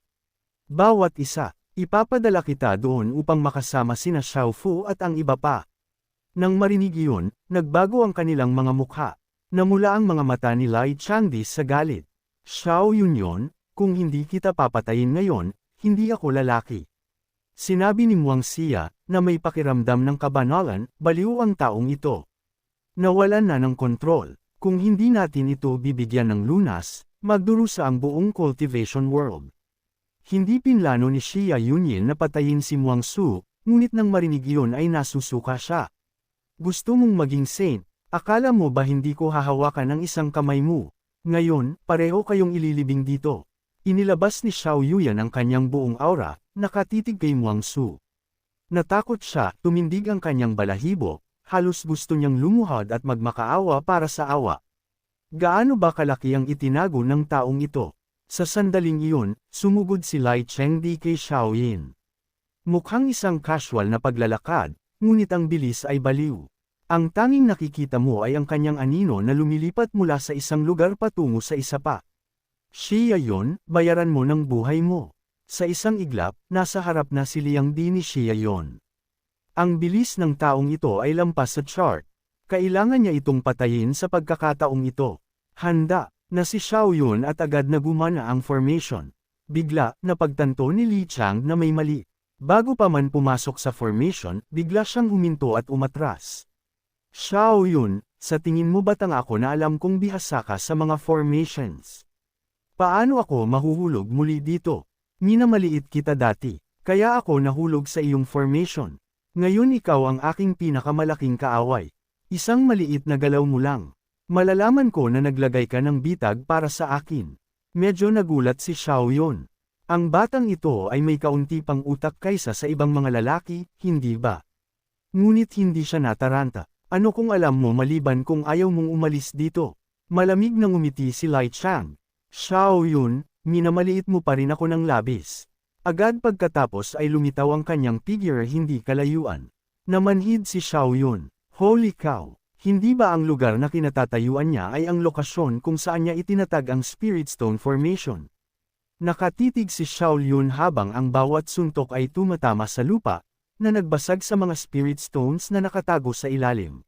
Bawat isa, ipapadala kita doon upang makasama sina Xiao Fu at ang iba pa. Nang marinig iyon, nagbago ang kanilang mga mukha. Namula ang mga mata ni Lai Changdi sa galit. Xiao Yun yon, kung hindi kita papatayin ngayon, hindi ako lalaki. Sinabi ni Wang Xia, na may pakiramdam ng kabanalan, baliw ang taong ito. Nawalan na ng kontrol. Kung hindi natin ito bibigyan ng lunas, magdurusa ang buong cultivation world. Hindi pinlano ni Xia Yunyin na patayin si Wang Su, ngunit nang marinig iyon ay nasusuka siya. Gusto mong maging saint, akala mo ba hindi ko hahawakan ang isang kamay mo? Ngayon, pareho kayong ililibing dito. Inilabas ni Xiao Yuyan ang kanyang buong aura, nakatitig kay Wang Su. Natakot siya, tumindig ang kanyang balahibo, halos gusto niyang lumuhod at magmakaawa para sa awa. Gaano ba kalaki ang itinago ng taong ito? Sa sandaling iyon, sumugod si Lai Chengdi kay Xiaoyin. Mukhang isang casual na paglalakad, ngunit ang bilis ay baliw. Ang tanging nakikita mo ay ang kanyang anino na lumilipat mula sa isang lugar patungo sa isa pa. Siya yon, bayaran mo ng buhay mo. Sa isang iglap, nasa harap na si Liang Di ni Siya yon. Ang bilis ng taong ito ay lampas sa chart. Kailangan niya itong patayin sa pagkakataong ito. Handa na si Xiao Yun at agad na gumana ang formation. Bigla, napagtanto ni Li Chang na may mali. Bago pa man pumasok sa formation, bigla siyang huminto at umatras. Xiao Yun, sa tingin mo ba't ang ako na alam kong bihasa ka sa mga formations? Paano ako mahuhulog muli dito? Minamaliit kita dati, kaya ako nahulog sa iyong formation. Ngayon ikaw ang aking pinakamalaking kaaway. Isang maliit na galaw mo lang. Malalaman ko na naglagay ka ng bitag para sa akin. Medyo nagulat si Xiao Yun. Ang batang ito ay may kaunti pang utak kaysa sa ibang mga lalaki, hindi ba? Ngunit hindi siya nataranta. Ano kung alam mo maliban kung ayaw mong umalis dito? Malamig na ngumiti si Lai Chang. Xiao Yun, minamaliit mo pa rin ako ng labis. Agad pagkatapos ay lumitaw ang kanyang figure hindi kalayuan. Namanhid si Xiao Yun. Holy cow! Hindi ba ang lugar na kinatatayuan niya ay ang lokasyon kung saan niya itinatag ang Spirit Stone Formation? Nakatitig si Xiao Yun habang ang bawat suntok ay tumatama sa lupa, na nagbasag sa mga Spirit Stones na nakatago sa ilalim.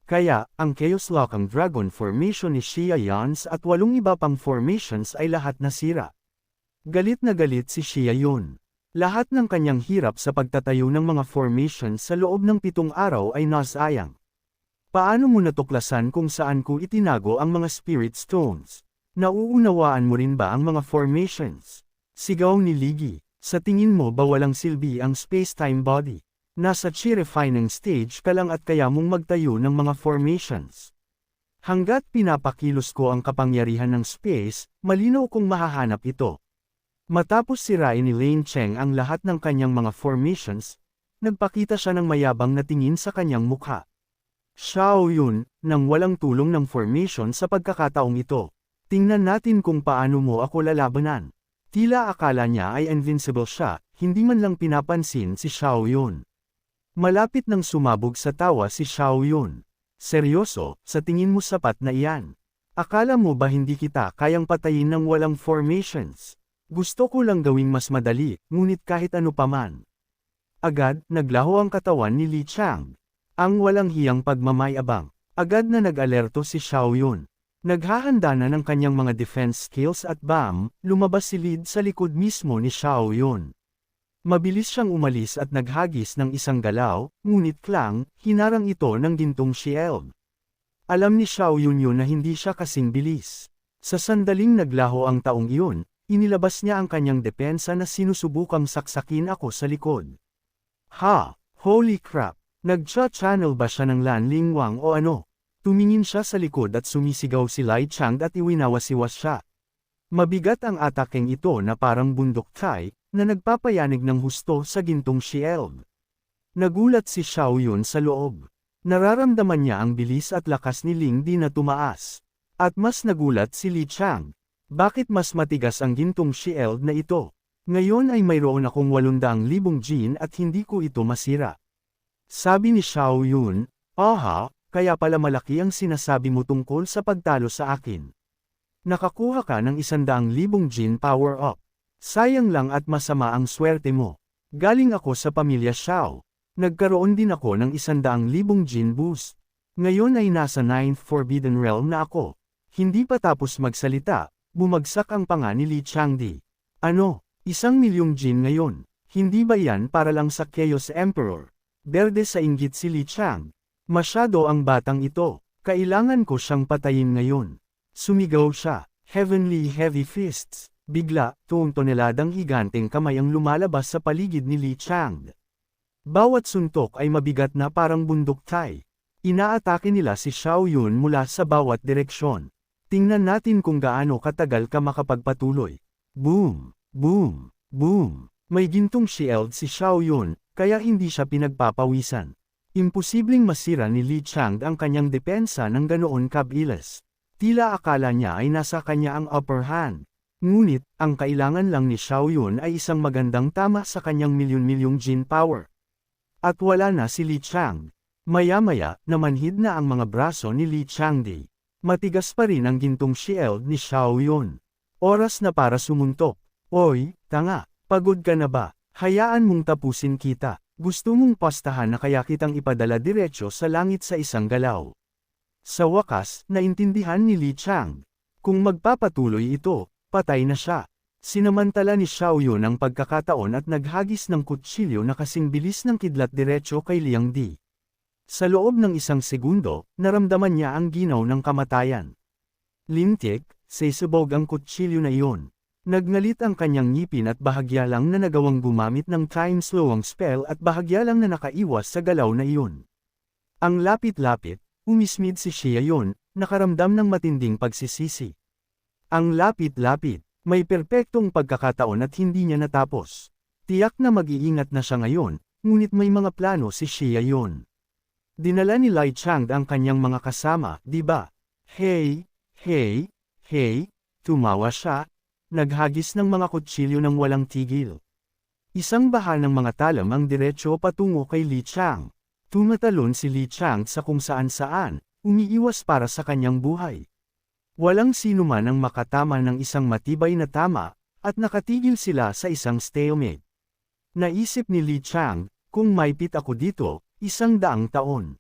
Kaya, ang Chaos Lokang Dragon Formation ni Xia Yans at 8 iba pang formations ay lahat nasira. Galit na galit si Xia Yun. Lahat ng kanyang hirap sa pagtatayo ng mga formations sa loob ng 7 araw ay nasayang. Paano mo natuklasan kung saan ko itinago ang mga Spirit Stones? Nauunawaan mo rin ba ang mga formations? Sigaw ni Ligi, sa tingin mo ba walang silbi ang space-time body? Nasa chi-refining stage ka lang at kaya mong magtayo ng mga formations. Hanggat pinapakilos ko ang kapangyarihan ng space, malinaw kong mahahanap ito. Matapos sirain ni Lane Cheng ang lahat ng kanyang mga formations, nagpakita siya ng mayabang na tingin sa kanyang mukha. Xiao Yun, nang walang tulong ng formation sa pagkakataong ito. Tingnan natin kung paano mo ako lalabanan. Tila akala niya ay invincible siya, hindi man lang pinapansin si Xiao Yun. Malapit nang sumabog sa tawa si Xiao Yun. Seryoso, sa tingin mo sapat na iyan? Akala mo ba hindi kita kayang patayin ng walang formations? Gusto ko lang gawing mas madali, ngunit kahit ano paman. Agad, naglaho ang katawan ni Li Chang. Ang walang hiyang pagmamayabang. Agad na nag-alerto si Xiao Yun. Naghahanda na ng kanyang mga defense skills at bam, lumabas si Lid sa likod mismo ni Xiao Yun. Mabilis siyang umalis at naghagis ng isang galaw, ngunit klang, hinarang ito ng gintong shield. Alam ni Xiao Yun na hindi siya kasing bilis. Sa sandaling naglaho ang taong iyon, inilabas niya ang kanyang depensa na sinusubukang saksakin ako sa likod. Ha! Holy crap! Nag-channel ba siya ng Lan Lingwang o ano? Tumingin siya sa likod at sumisigaw si Lai Chang at iwinawasiwas siya. Mabigat ang atakeng ito na parang bundok Thai, na nagpapayanig ng husto sa gintong shield. Nagulat si Xiao Yun sa loob. Nararamdaman niya ang bilis at lakas ni Ling Di na tumaas. At mas nagulat si Li Chang. Bakit mas matigas ang gintong shield na ito? Ngayon ay mayroon akong 800,000 jin at hindi ko ito masira. Sabi ni Xiao Yun, aha, kaya pala malaki ang sinasabi mo tungkol sa pagtalo sa akin. Nakakuha ka ng 100,000 jin power up. Sayang lang at masama ang swerte mo. Galing ako sa pamilya Xiao. Nagkaroon din ako ng 100,000 jin boost. Ngayon ay nasa 9th Forbidden Realm na ako. Hindi pa tapos magsalita, bumagsak ang panga ni Li Changdi. Ano, 1,000,000 jin ngayon? Hindi ba yan para lang sa Chaos Emperor? Berde sa inggit si Li Chang. Masyado ang batang ito. Kailangan ko siyang patayin ngayon. Sumigaw siya. Heavenly Heavy Fists. Bigla, 2 toneladang higanteng kamay ang lumalabas sa paligid ni Li Chang. Bawat suntok ay mabigat na parang bundok Thai. Inaatake nila si Xiao Yun mula sa bawat direksyon. Tingnan natin kung gaano katagal ka makapagpatuloy. Boom! Boom! Boom! May gintong shield si Xiao Yun, kaya hindi siya pinagpapawisan. Imposibleng masira ni Li Chang ang kanyang depensa ng ganoon kabilis. Tila akala niya ay nasa kanya ang upper hand. Ngunit, ang kailangan lang ni Xiao Yun ay isang magandang tama sa kanyang milyon-milyong Jin power. At wala na si Li Chang. Maya-maya, namanhid na ang mga braso ni Li Changdi. Matigas pa rin ang gintong shield ni Xiao Yun. Oras na para sumuntok. Oy, tanga, pagod ka na ba? Hayaan mong tapusin kita. Gusto mong pastahan na kaya kitang ipadala diretso sa langit sa isang galaw. Sa wakas, naintindihan ni Li Chang. Kung magpapatuloy ito, patay na siya. Sinamantala ni Xiao Yun ang pagkakataon at naghagis ng kutsilyo na kasing bilis ng kidlat diretso kay Liang Di. Sa loob ng isang segundo, naramdaman niya ang ginaw ng kamatayan. Lintik, sesubog ang kutsilyo na iyon. Nagngalit ang kanyang ngipin at bahagya lang na nagawang gumamit ng time slowing spell at bahagya lang na nakaiwas sa galaw na iyon. Ang lapit-lapit, umismid si Xia Yun, nakaramdam ng matinding pagsisisi. Ang lapit-lapit, may perpektong pagkakataon at hindi niya natapos. Tiyak na mag-iingat na siya ngayon, ngunit may mga plano si Xia Yun. Dinala ni Lai Chang ang kanyang mga kasama, di ba? Hey, tumawa siya, naghagis ng mga kutsilyo ng walang tigil. Isang baha ng mga talam ang diretsyo patungo kay Li Chang. Tumatalon si Li Chang sa kung saan-saan, umiiwas para sa kanyang buhay. Walang sino man ang makatama ng isang matibay na tama, at nakatigil sila sa isang stalemate. Naisip ni Li Chang, kung maipit ako dito, 100 taon.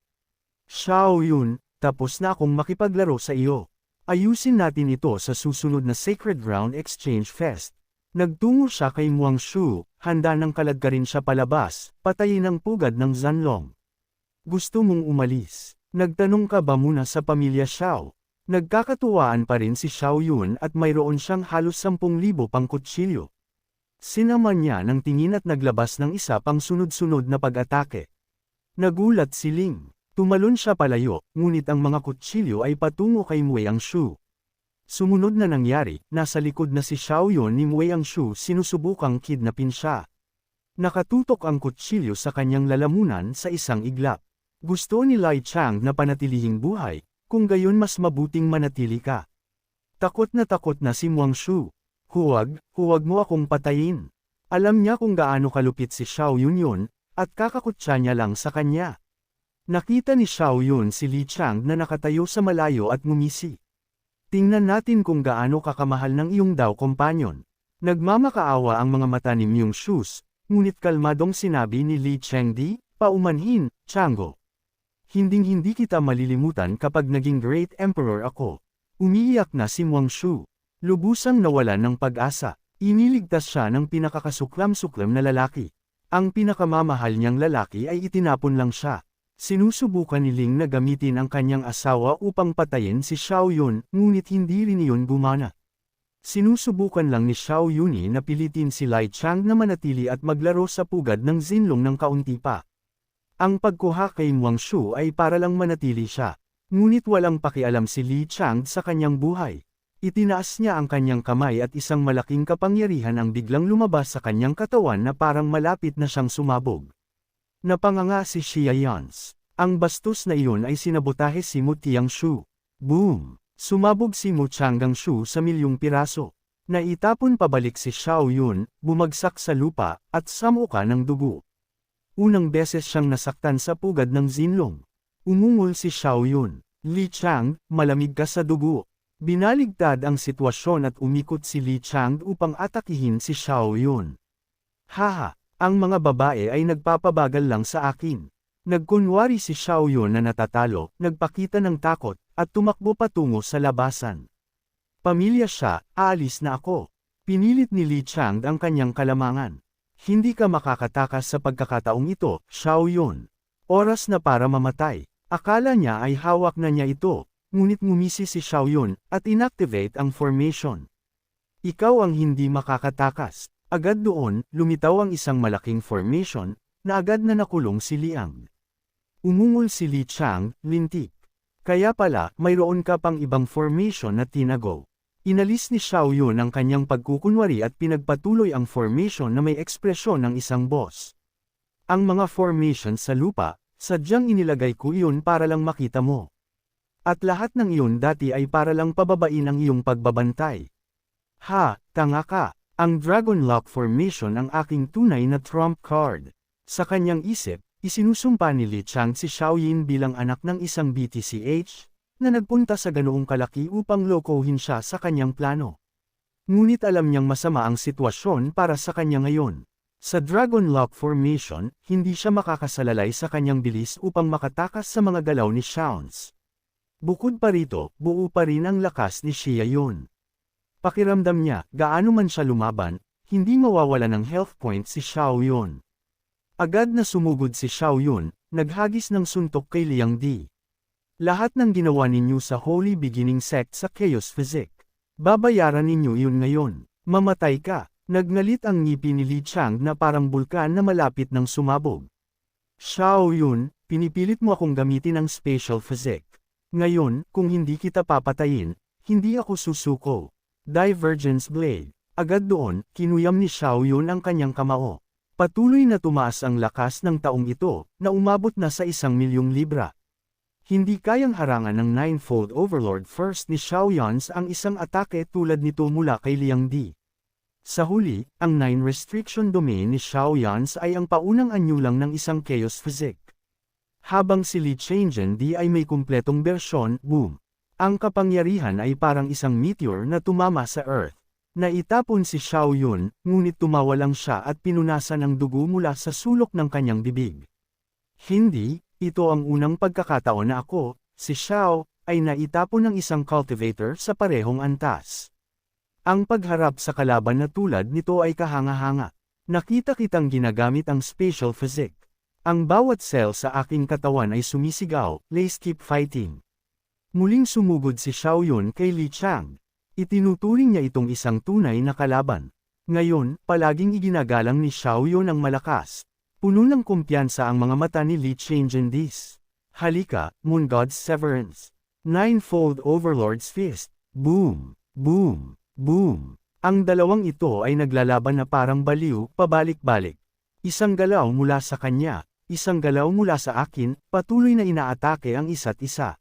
Xiao Yun, tapos na akong makipaglaro sa iyo. Ayusin natin ito sa susunod na Sacred Ground Exchange Fest. Nagtungo siya kay Muang Shu, handa ng kaladkarin siya palabas, patayin ang pugad ng Zanlong. Gusto mong umalis? Nagtanong ka ba muna sa pamilya Xiao? Nagkakatuwaan pa rin si Xiao Yun at mayroon siyang halos 10,000 pang kutsilyo. Sinaman niya ng tingin at naglabas ng isa pang sunod-sunod na pag-atake. Nagulat si Ling. Tumalon siya palayo, ngunit ang mga kutsilyo ay patungo kay Mueang-shu. Sumunod na nangyari, nasa likod na si Xiao Yun ni Mueang-shu sinusubukang kidnapin siya. Nakatutok ang kutsilyo sa kanyang lalamunan sa isang iglap. Gusto ni Lai Chang na panatilihing buhay, kung gayon mas mabuting manatili ka. Takot na si Muang-shu. Huwag mo akong patayin. Alam niya kung gaano kalupit si Xiao Yun yun, at kakakutsa niya lang sa kanya. Nakita ni Xiao Yun si Li Chang na nakatayo sa malayo at ngumisi. Tingnan natin kung gaano kakamahal ng iyong daw kompanyon. Nagmamakaawa ang mga mata ni Muang-shu, ngunit kalmadong sinabi ni Li Chengdi, paumanhin, Chango. Hinding-hindi kita malilimutan kapag naging Great Emperor ako. Umiiyak na si Muang-shu. Lubusang nawalan ng pag-asa. Iniligtas siya ng pinakakasuklam-suklam na lalaki. Ang pinakamamahal niyang lalaki ay itinapon lang siya. Sinusubukan ni Ling na gamitin ang kanyang asawa upang patayin si Xiao Yun, ngunit hindi rin iyon gumana. Sinusubukan lang ni Xiao Yun na pilitin si Lai Chang na manatili at maglaro sa pugad ng Zinlong ng kaunti pa. Ang pagkuha kay Muang-shu ay para lang manatili siya, ngunit walang pakialam si Li Chang sa kanyang buhay. Itinaas niya ang kanyang kamay at isang malaking kapangyarihan ang biglang lumabas sa kanyang katawan na parang malapit na siyang sumabog. Napanganga si Xia Yans. Ang bastos na iyon ay sinabotahe si Mu Tiangshu. Boom! Sumabog si Mu Changgangshu sa milyong piraso. Naitapon pabalik si Xiao Yun, bumagsak sa lupa, at samuka ng dugo. Unang beses siyang nasaktan sa pugad ng Zinlong. Umungol si Xiao Yun. Li Chang, malamig ka sa dugo. Binaligtad ang sitwasyon at umikot si Li Chang upang atakihin si Xiao Yun. Haha, ang mga babae ay nagpapabagal lang sa akin. Nagkunwari si Xiao Yun na natatalo, nagpakita ng takot, at tumakbo patungo sa labasan. Pamilya siya, aalis na ako. Pinilit ni Li Chang ang kanyang kalamangan. Hindi ka makakatakas sa pagkakataong ito, Xiao Yun. Oras na para mamatay. Akala niya ay hawak na niya ito, ngunit ngumisi si Xiao Yun, at inactivate ang formation. Ikaw ang hindi makakatakas. Agad doon, lumitaw ang isang malaking formation, na agad na nakulong si Liang. Umungol si Li Chang, lintik. Kaya pala, mayroon ka pang ibang formation na tinago. Inalis ni Xiao Yun ang kanyang pagkukunwari at pinagpatuloy ang formation na may ekspresyon ng isang boss. Ang mga formation sa lupa, Sadyang inilagay ko iyon para lang makita mo. At lahat ng iyon dati ay para lang pababain ang iyong pagbabantay. Ha, tanga ka. Ang Dragon Lock Formation ang aking tunay na trump card. Sa kanyang isip, isinusumpa ni Li Chang si Xiaoyin bilang anak ng isang BTCH, na nagpunta sa ganoong kalaki upang lokohin siya sa kanyang plano. Ngunit alam niyang masama ang sitwasyon para sa kanya ngayon. Sa Dragon Lock Formation, hindi siya makakasalalay sa kanyang bilis upang makatakas sa mga galaw ni Xiaoyun. Bukod pa rito, buo pa rin ang lakas ni Xiaoyun. Pakiramdam niya, gaano man siya lumaban, hindi mawawala ng health point si Xiaoyun. Agad na sumugod si Xiaoyun, naghagis ng suntok kay Liang Di. Lahat ng ginawa ninyo sa Holy Beginning Sect sa Chaos Physics. Babayaran ninyo yun ngayon. Mamatay ka. Nagngalit ang ngipi ni Li Chang na parang bulkan na malapit ng sumabog. Xiaoyun, pinipilit mo akong gamitin ang Special Physics. Ngayon, kung hindi kita papatayin, hindi ako susuko. Divergence Blade. Agad doon, kinuyam ni Xiaoyun ang kanyang kamao. Patuloy na tumaas ang lakas ng taong ito, na umabot na sa 1,000,000 libra. Hindi kayang harangan ng Ninefold Overlord First ni Xiaoyun ang isang atake tulad nito mula kay Liang Di. Sa huli, ang 9 Restriction Domain ni Xiaoyun ay ang paunang anyulang ng isang Chaos Physics. Habang si Li Chang'an Di ay may kumpletong bersyon, boom. Ang kapangyarihan ay parang isang meteor na tumama sa Earth. Naitapon si Xiaoyun, ngunit tumawa lang siya at pinunasan ang dugo mula sa sulok ng kanyang bibig. Hindi, ito ang unang pagkakataon na ako, si Xiao, ay naitapon ng isang cultivator sa parehong antas. Ang pagharap sa kalaban na tulad nito ay kahanga-hanga. Nakita kitang ginagamit ang Special Physics. Ang bawat cell sa aking katawan ay sumisigaw, let's keep fighting. Muling sumugod si Xiaoyun kay Li Chang. Itinuturing niya itong isang tunay na kalaban. Ngayon, palaging iginagalang ni Xiaoyun ang malakas. Puno ng kumpiyansa ang mga mata ni Li Chang'an Di. Halika, Moon God's Severance. Ninefold Overlord's Fist. Boom! Boom! Boom! Ang dalawang ito ay naglalaban na parang baliw, pabalik-balik. Isang galaw mula sa kanya, isang galaw mula sa akin, patuloy na inaatake ang isa't isa.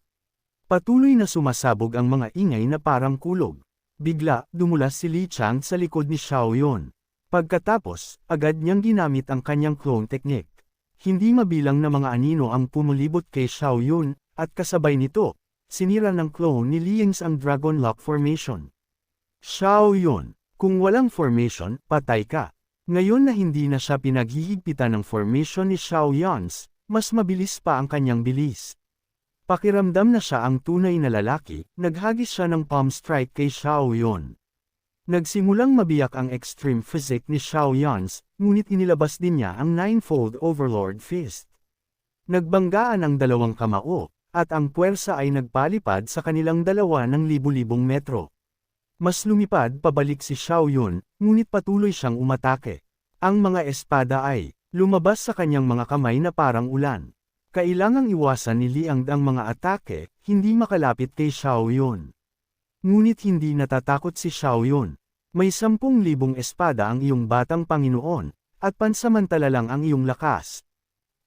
Patuloy na sumasabog ang mga ingay na parang kulog. Bigla, dumulas si Li Chang sa likod ni Xiaoyun. Pagkatapos, agad niyang ginamit ang kanyang clone technique. Hindi mabilang na mga anino ang pumulibot kay Xiaoyun, at kasabay nito, sinira ng clone ni Liang ang Dragon Lock Formation. Xiaoyun, kung walang formation, patay ka. Ngayon na hindi na siya pinaghihigpitan ng formation ni Xiaoyun, mas mabilis pa ang kanyang bilis. Pakiramdam na siya ang tunay na lalaki, naghagis siya ng palm strike kay Xiaoyun. Nagsimulang mabiyak ang extreme physique ni Xiaoyun, ngunit inilabas din niya ang Ninefold Overlord Fist. Nagbanggaan ang dalawang kamao, at ang puwersa ay nagpalipad sa kanilang dalawa ng libu-libong metro. Mas lumipad pabalik si Xiaoyun, ngunit patuloy siyang umatake. Ang mga espada ay lumabas sa kanyang mga kamay na parang ulan. Kailangang iwasan ni Liang ang mga atake, hindi makalapit kay Xiaoyun. Ngunit hindi natatakot si Xiaoyun. May 10,000 espada ang iyong batang Panginoon, at pansamantala lang ang iyong lakas.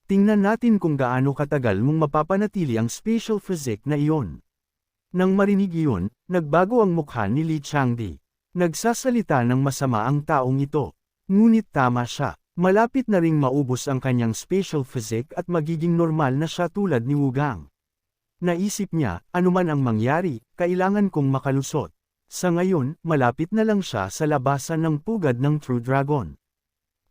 Tingnan natin kung gaano katagal mong mapapanatili ang Special Physics na iyon. Nang marinig iyon, nagbago ang mukha ni Li Changdi. Nagsasalita ng masama ang taong ito. Ngunit tama siya. Malapit na ring maubos ang kanyang Special Physics at magiging normal na siya tulad ni Wu Gang. Naisip niya, anuman ang mangyari, kailangan kong makalusot. Sa ngayon, malapit na lang siya sa labasan ng pugad ng True Dragon.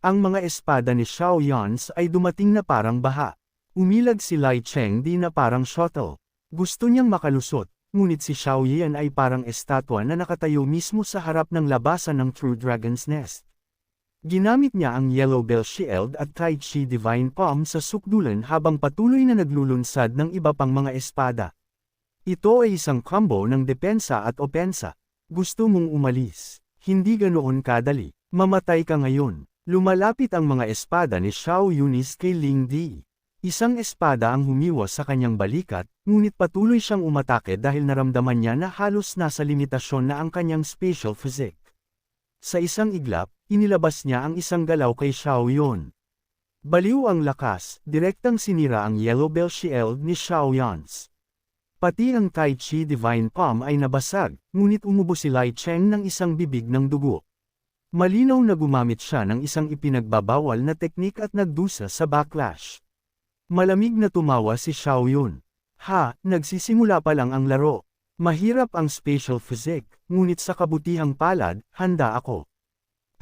Ang mga espada ni Xiaoyun ay dumating na parang baha. Umilag si Li Changdi na parang shuttle. Gusto niyang makalusot. Ngunit si Xiaoyan ay parang estatwa na nakatayo mismo sa harap ng labasan ng True Dragon's Nest. Ginamit niya ang Yellow Bell Shield at Tai Chi Divine Palm sa sukdulan habang patuloy na naglulunsad ng iba pang mga espada. Ito ay isang combo ng depensa at opensa. Gusto mong umalis. Hindi ganoon kadali. Mamatay ka ngayon. Lumalapit ang mga espada ni Xiaoyun kay Ling Di. Isang espada ang humiwas sa kanyang balikat, ngunit patuloy siyang umatake dahil naramdaman niya na halos nasa limitasyon na ang kanyang Special Physics. Sa isang iglap, inilabas niya ang isang galaw kay Xiaoyun. Baliw ang lakas, direktang sinira ang Yellow Bell Shield ni Xiao Yans. Pati ang Tai Chi Divine Palm ay nabasag, ngunit umubo si Lai Cheng ng isang bibig ng dugo. Malinaw na gumamit siya ng isang ipinagbabawal na teknik at nagdusa sa backlash. Malamig na tumawa si Xiao Yun. Ha, nagsisimula pa lang ang laro. Mahirap ang spatial physics, ngunit sa kabutihang palad, handa ako.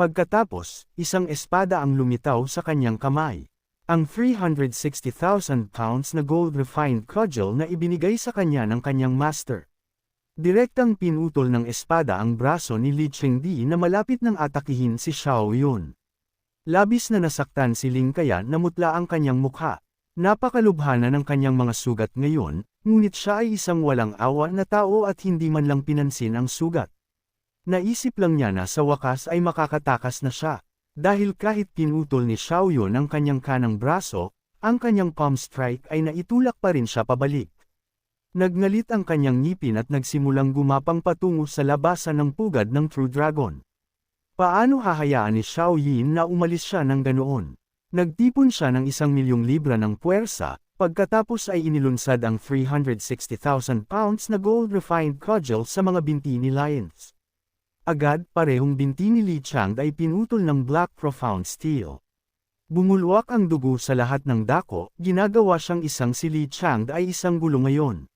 Pagkatapos, isang espada ang lumitaw sa kanyang kamay. Ang 360,000 pounds na gold-refined cudgel na ibinigay sa kanya ng kanyang master. Direktang pinutol ng espada ang braso ni Li Chengdi na malapit nang atakihin si Xiao Yun. Labis na nasaktan si Ling kaya namutla ang kanyang mukha. Napakalubhana ng kanyang mga sugat ngayon, ngunit siya ay isang walang awa na tao at hindi man lang pinansin ang sugat. Naisip lang niya na sa wakas ay makakatakas na siya. Dahil kahit pinutol ni Xiao Yun ang kanyang kanang braso, ang kanyang palm strike ay naitulak pa rin siya pabalik. Nagngalit ang kanyang ngipin at nagsimulang gumapang patungo sa labasan ng pugad ng True Dragon. Paano hahayaan ni Xiao Yin na umalis siya ng ganoon? Nagtipon siya ng 1,000,000 libra ng puwersa, pagkatapos ay inilunsad ang 360,000 pounds na gold-refined cudgel sa mga binti ni Lions. Agad, parehong binti ni Li Chang ay pinutol ng Black Profound Steel. Bumulwak ang dugo sa lahat ng dako, ginagawa siyang isang si Li Chang ay isang gulo ngayon.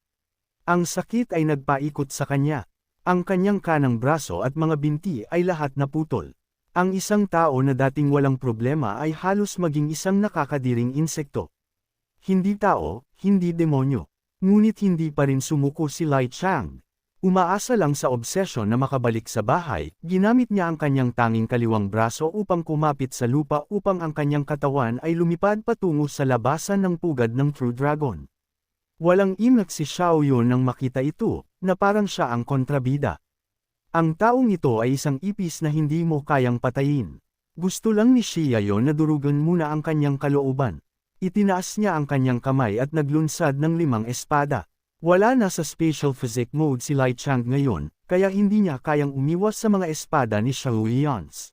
Ang sakit ay nagpaikot sa kanya. Ang kanyang kanang braso at mga binti ay lahat naputol. Ang isang tao na dating walang problema ay halos maging isang nakakadiring insekto. Hindi tao, hindi demonyo. Ngunit hindi pa rin sumuko si Lai Chang. Umaasa lang sa obsesyon na makabalik sa bahay, ginamit niya ang kanyang tanging kaliwang braso upang kumapit sa lupa upang ang kanyang katawan ay lumipad patungo sa labasan ng pugad ng True Dragon. Walang imak si Xiao Yun nang makita ito, na parang siya ang kontrabida. Ang taong ito ay isang ipis na hindi mo kayang patayin. Gusto lang ni Xia Yun na durugan muna ang kanyang kalooban. Itinaas niya ang kanyang kamay at naglunsad ng 5 espada. Wala na sa spatial physics mode si Lai Chang ngayon, kaya hindi niya kayang umiwas sa mga espada ni Xiao Yans.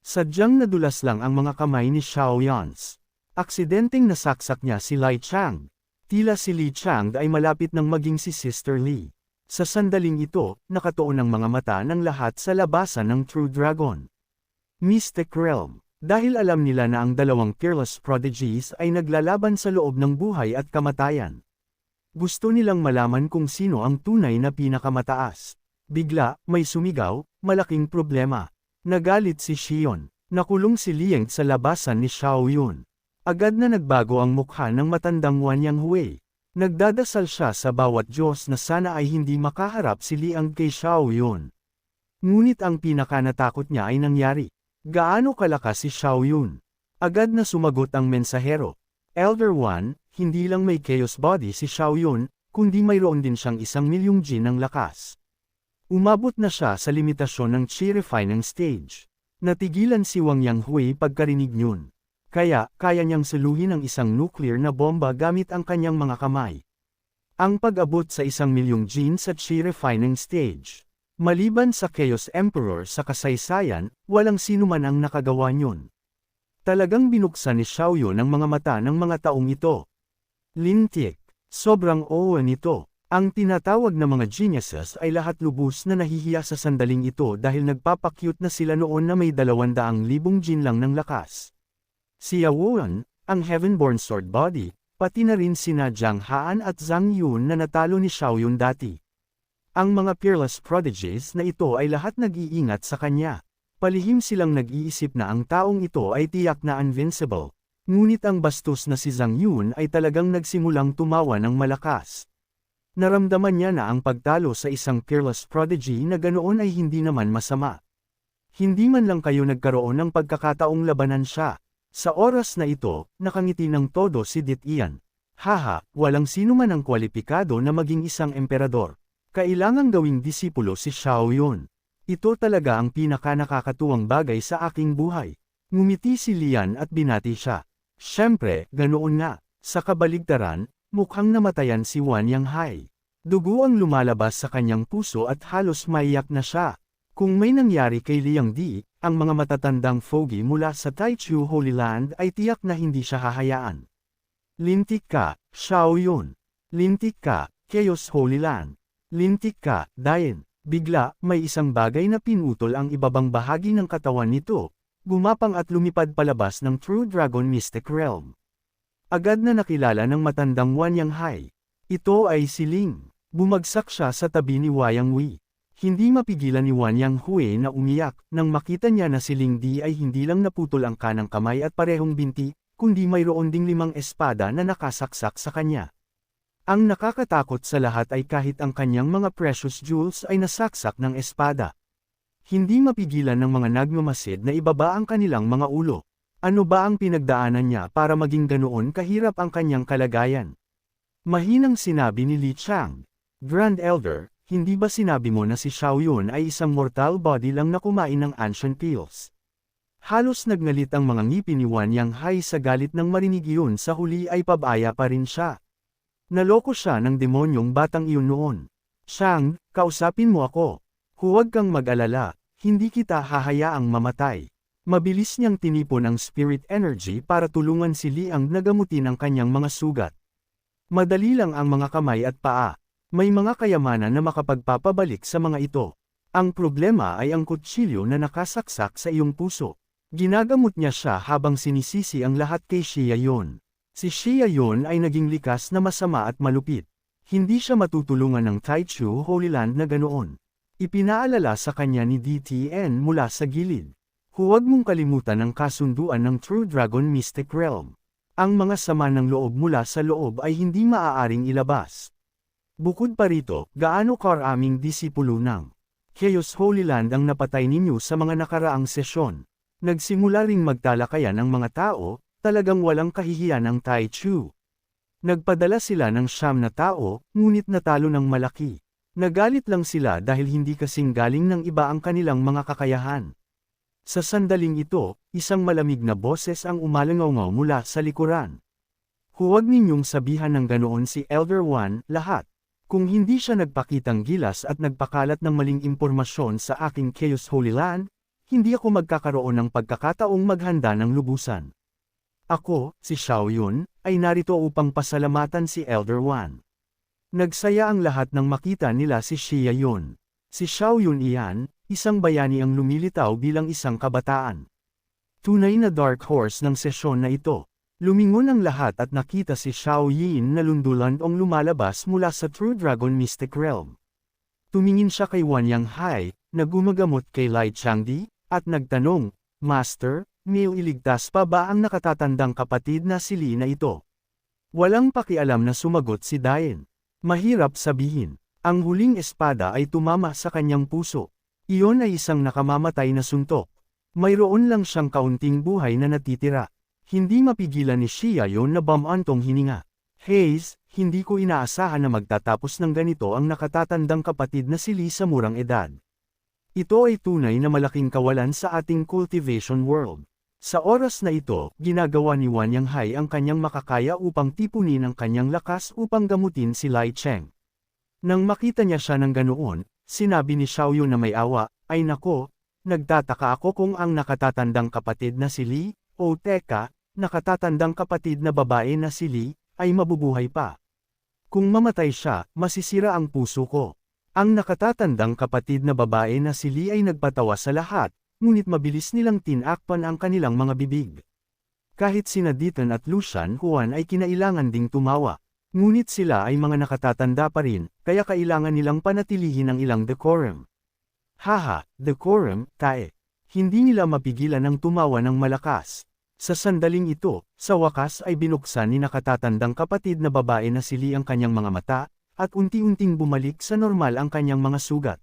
Sadyang nadulas lang ang mga kamay ni Xiao Yans. Aksidenteng nasaksak niya si Lai Chang. Tila si Li Chang ay malapit nang maging si Sister Li. Sa sandaling ito, nakatuon ang mga mata ng lahat sa labasan ng True Dragon. Mystic Realm. Dahil alam nila na ang dalawang peerless prodigies ay naglalaban sa loob ng buhay at kamatayan. Gusto nilang malaman kung sino ang tunay na pinakamataas. Bigla, may sumigaw, malaking problema. Nagalit si Xion. Nakulong si Liang sa labasan ni Xiao Yun. Agad na nagbago ang mukha ng matandang Wanyang Hui. Nagdadasal siya sa bawat Diyos na sana ay hindi makaharap si Liang kay Xiao Yun. Ngunit ang pinakanatakot niya ay nangyari. Gaano kalakas si Xiao Yun? Agad na sumagot ang mensahero. Elder One, hindi lang may chaos body si Xiao Yun, kundi mayroon din siyang 1,000,000 Jin ng lakas. Umabot na siya sa limitasyon ng Chi Refining Stage. Natigilan si Wang Yanghui pagkarinig niyon. Kaya, kaya niyang saluhin ang isang nuclear na bomba gamit ang kanyang mga kamay. Ang pag-abot sa 1,000,000 Jin sa Chi Refining Stage. Maliban sa Chaos Emperor sa kasaysayan, walang sino man ang nakagawa niyon. Talagang binuksan ni Xiao Yun ang mga mata ng mga taong ito. Lintik. Sobrang owa nito. Ang tinatawag na mga geniuses ay lahat lubos na nahihiya sa sandaling ito dahil nagpapakyut na sila noon na may 200,000 Jin lang ng lakas. Si Yaoan, ang Heavenborn Sword Body, pati na rin sina Zhang Haan at Zhang Yun na natalo ni Xiao Yun dati. Ang mga peerless prodigies na ito ay lahat nag-iingat sa kanya. Palihim silang nag-iisip na ang taong ito ay tiyak na invincible. Ngunit ang bastos na si Zhang Yun ay talagang nagsimulang tumawa ng malakas. Naramdaman niya na ang pagtalo sa isang peerless prodigy na ganoon ay hindi naman masama. Hindi man lang kayo nagkaroon ng pagkakataong labanan siya. Sa oras na ito, nakangiti ng todo si Dit Ian. Haha, walang sino man ang kwalipikado na maging isang emperador. Kailangang gawing disipulo si Xiao Yun. Ito talaga ang pinaka-nakakatuwang bagay sa aking buhay. Ngumiti si Lian at binati siya. Siyempre, ganoon nga. Sa kabaligtaran, mukhang namatayan si Wan Yanghai. Dugo ang lumalabas sa kanyang puso at halos maiyak na siya. Kung may nangyari kay Liang Di, ang mga matatandang fogey mula sa Taichu Holy Land ay tiyak na hindi siya hahayaan. Lintik ka, Xiao Yun. Lintik ka, Chaos Holy Land. Lintik ka, Dayan. Bigla, may isang bagay na pinutol ang ibabang bahagi ng katawan nito, gumapang at lumipad palabas ng True Dragon Mystic Realm. Agad na nakilala ng matandang Wanyang Hai. Ito ay si Ling. Bumagsak siya sa tabi ni Wayang Wei. Hindi mapigilan ni Wanyang Hui na umiyak nang makita niya na si Ling Di ay hindi lang naputol ang kanang kamay at parehong binti, kundi mayroon ding 5 espada na nakasaksak sa kanya. Ang nakakatakot sa lahat ay kahit ang kanyang mga precious jewels ay nasaksak ng espada. Hindi mapigilan ng mga nagmamasid na ibaba ang kanilang mga ulo. Ano ba ang pinagdaanan niya para maging ganoon kahirap ang kanyang kalagayan? Mahinang sinabi ni Li Chang. Grand Elder, hindi ba sinabi mo na si Xiao Yun ay isang mortal body lang na kumain ng ancient pills? Halos nagngalit ang mga ngipin ni Wanyang Hai sa galit nang marinig iyon, sa huli ay pabaya pa rin siya. Naloko siya ng demonyong batang iyon noon. Shang, kausapin mo ako. Huwag kang mag-alala, hindi kita hahayaang mamatay. Mabilis niyang tinipon ang spirit energy para tulungan si Liang na gamutin ang kanyang mga sugat. Madali lang ang mga kamay at paa. May mga kayamanan na makapagpapabalik sa mga ito. Ang problema ay ang kutsilyo na nakasaksak sa iyong puso. Ginagamot niya siya habang sinisisi ang lahat kay Xia Yun. Si Xia Yun ay naging likas na masama at malupit. Hindi siya matutulungan ng Taichu Holy Land na ganoon. Ipinaalala sa kanya ni DTN mula sa gilid. Huwag mong kalimutan ang kasunduan ng True Dragon Mystic Realm. Ang mga sama ng loob mula sa loob ay hindi maaaring ilabas. Bukod pa rito, gaano karaming disipulo ng Chaos Holy Land ang napatay ninyo sa mga nakaraang sesyon. Nagsimula ring magtalakayan ang mga tao, talagang walang kahihiyan ang Taichu. Nagpadala sila ng 9 na tao, ngunit natalo ng malaki. Nagalit lang sila dahil hindi kasing galing ng iba ang kanilang mga kakayahan. Sa sandaling ito, isang malamig na boses ang umalangaw mula sa likuran. Huwag ninyong sabihan ng ganoon si Elder One, lahat. Kung hindi siya nagpakitang gilas at nagpakalat ng maling impormasyon sa aking Chaos Holy Land, hindi ako magkakaroon ng pagkakataong maghanda ng lubusan. Ako, si Xiao Yun, ay narito upang pasalamatan si Elder One. Nagsaya ang lahat nang makita nila si Xia Yun. Si Xiao Yun iyan, isang bayani ang lumilitaw bilang isang kabataan. Tunay na dark horse ng sesyon na ito. Lumingon ang lahat at nakita si Xiao Yin na lundulan o lumalabas mula sa True Dragon Mystic Realm. Tumingin siya kay Wanyang Hai, na gumagamot kay Lai Changdi, at nagtanong, Master, may iligtas pa ba ang nakatatandang kapatid na si Li na ito? Walang pakialam na sumagot si Dayan. Mahirap sabihin, ang huling espada ay tumama sa kanyang puso. Iyon ay isang nakamamatay na suntok. Mayroon lang siyang kaunting buhay na natitira. Hindi mapigilan ni Xia Yun na bumantong hininga. Haze, hindi ko inaasahan na magtatapos ng ganito ang nakatatandang kapatid na si Li sa murang edad. Ito ay tunay na malaking kawalan sa ating cultivation world. Sa oras na ito, ginagawa ni Wanyang Hai ang kanyang makakaya upang tipunin ang kanyang lakas upang gamutin si Lai Cheng. Nang makita niya siya ng ganoon, sinabi ni Xiao Yun na may awa, ay nako, nagtataka ako kung ang nakatatandang kapatid na si Li, o teka, nakatatandang kapatid na babae na si Li, ay mabubuhay pa. Kung mamatay siya, masisira ang puso ko. Ang nakatatandang kapatid na babae na si Li ay nagpatawa sa lahat, ngunit mabilis nilang tinakpan ang kanilang mga bibig. Kahit sina Ditan at Lucian Huan ay kinailangan ding tumawa. Ngunit sila ay mga nakatatanda pa rin, kaya kailangan nilang panatilihin ang ilang decorum. Haha, decorum, tae. Hindi nila mapigilan ang tumawa ng malakas. Sa sandaling ito, sa wakas ay binuksan ni nakatatandang kapatid na babae na si Li ang kanyang mga mata, at unti-unting bumalik sa normal ang kanyang mga sugat.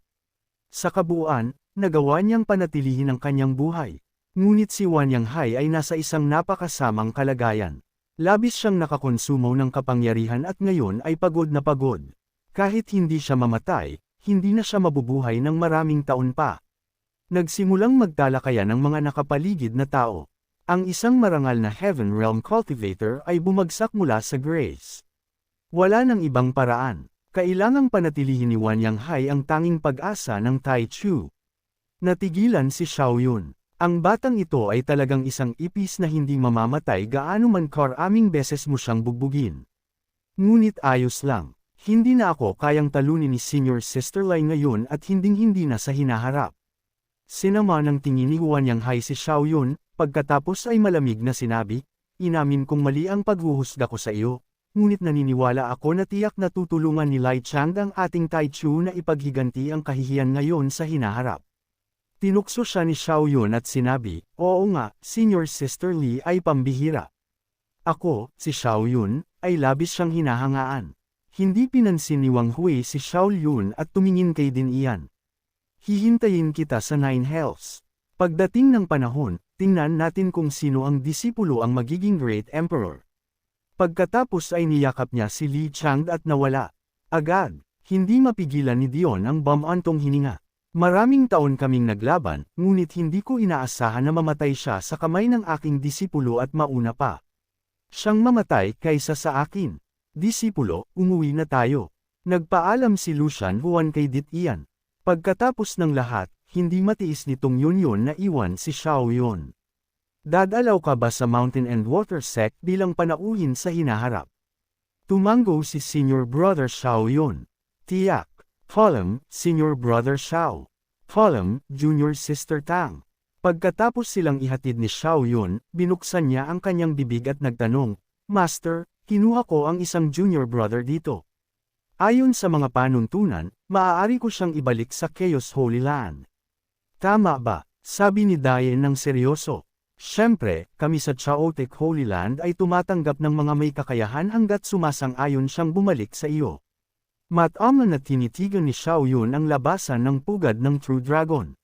Sa kabuuan, nagawa niyang panatilihin ang kanyang buhay. Ngunit si Wanyang Hai ay nasa isang napakasamang kalagayan. Labis siyang nakakonsumo ng kapangyarihan at ngayon ay pagod na pagod. Kahit hindi siya mamatay, hindi na siya mabubuhay ng maraming taon pa. Nagsimulang magtalakayan ang mga nakapaligid na tao. Ang isang marangal na Heaven Realm Cultivator ay bumagsak mula sa Grace. Wala nang ibang paraan. Kailangang panatilihin ni Wanyang Hai ang tanging pag-asa ng Taichu. Natigilan si Xiao Yun. Ang batang ito ay talagang isang ipis na hindi mamamatay gaano man karaming beses mo siyang bugbugin. Ngunit ayos lang. Hindi na ako kayang talunin ni Senior Sister Lai ngayon at hinding-hindi na sa hinaharap. Sinama ng tingin ni Huan Yanghai si Xiaoyun, pagkatapos ay malamig na sinabi, inamin kong mali ang paghuhusga ko sa iyo, ngunit naniniwala ako na tiyak na tutulungan ni Lai Chang ang ating Taichu na ipaghiganti ang kahihiyan ngayon sa hinaharap. Tinukso siya ni Xiaoyun at sinabi, oo nga, Senior Sister Li ay pambihira. Ako, si Xiaoyun, ay labis siyang hinahangaan. Hindi pinansin ni Wang Hui si Xiaoyun at tumingin kay Din Ian. Hihintayin kita sa Nine Hells. Pagdating ng panahon, tingnan natin kung sino ang disipulo ang magiging Great Emperor. Pagkatapos ay niyakap niya si Li Chang at nawala. Agad, hindi mapigilan ni Dion ang bamantong hininga. Maraming taon kaming naglaban, ngunit hindi ko inaasahan na mamatay siya sa kamay ng aking disipulo at mauna pa. Siyang mamatay kaysa sa akin. Disipulo, umuwi na tayo. Nagpaalam si Lucian Huan kay Dit Ian. Pagkatapos ng lahat, hindi matiis nitong Yun na iwan si Xiaoyun. Dadalaw ka ba sa Mountain and Water Sect bilang panauhin sa hinaharap? Tumango si Senior Brother Xiaoyun. Tiyak. Column, Senior Brother Xiao. Column, Junior Sister Tang. Pagkatapos silang ihatid ni Xiaoyun, binuksan niya ang kanyang bibig at nagtanong, Master, kinuha ko ang isang junior brother dito. Ayon sa mga panuntunan, maaari ko siyang ibalik sa Chaos Holy Land. Tama ba? Sabi ni Dayen ng seryoso. Siyempre, kami sa Chaotic Holy Land ay tumatanggap ng mga may kakayahan hanggat sumasang-ayon siyang bumalik sa iyo. Mataman na tinitigan ni Xiaoyun ang labasan ng pugad ng True Dragon.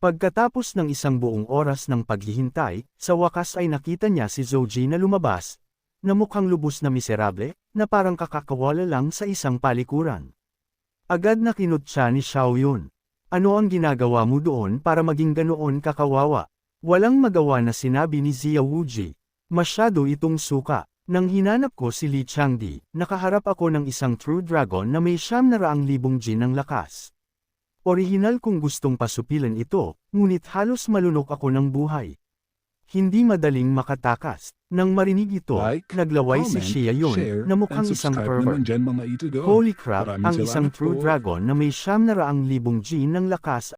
Pagkatapos ng isang buong oras ng paghihintay, sa wakas ay nakita niya si Zhou na lumabas, na mukhang lubos na miserable, na parang kakakawala lang sa isang palikuran. Agad na kinutya ni Xiaoyun. Ano ang ginagawa mo doon para maging ganoon kakawawa? Walang magawa na sinabi ni Zia Wuji. Masyado itong suka. Nang hinanap ko si Li Changdi, nakaharap ako ng isang True Dragon na may 900,000 jin ng lakas. Orihinal kong gustong pasupilan ito, ngunit halos malunok ako ng buhay. Hindi madaling makatakas. Nang marinig ito, naglaway si Xiaoyun na mukhang isang pervert. Holy crap, ang isang True Dragon na may 900,000 jin ng lakas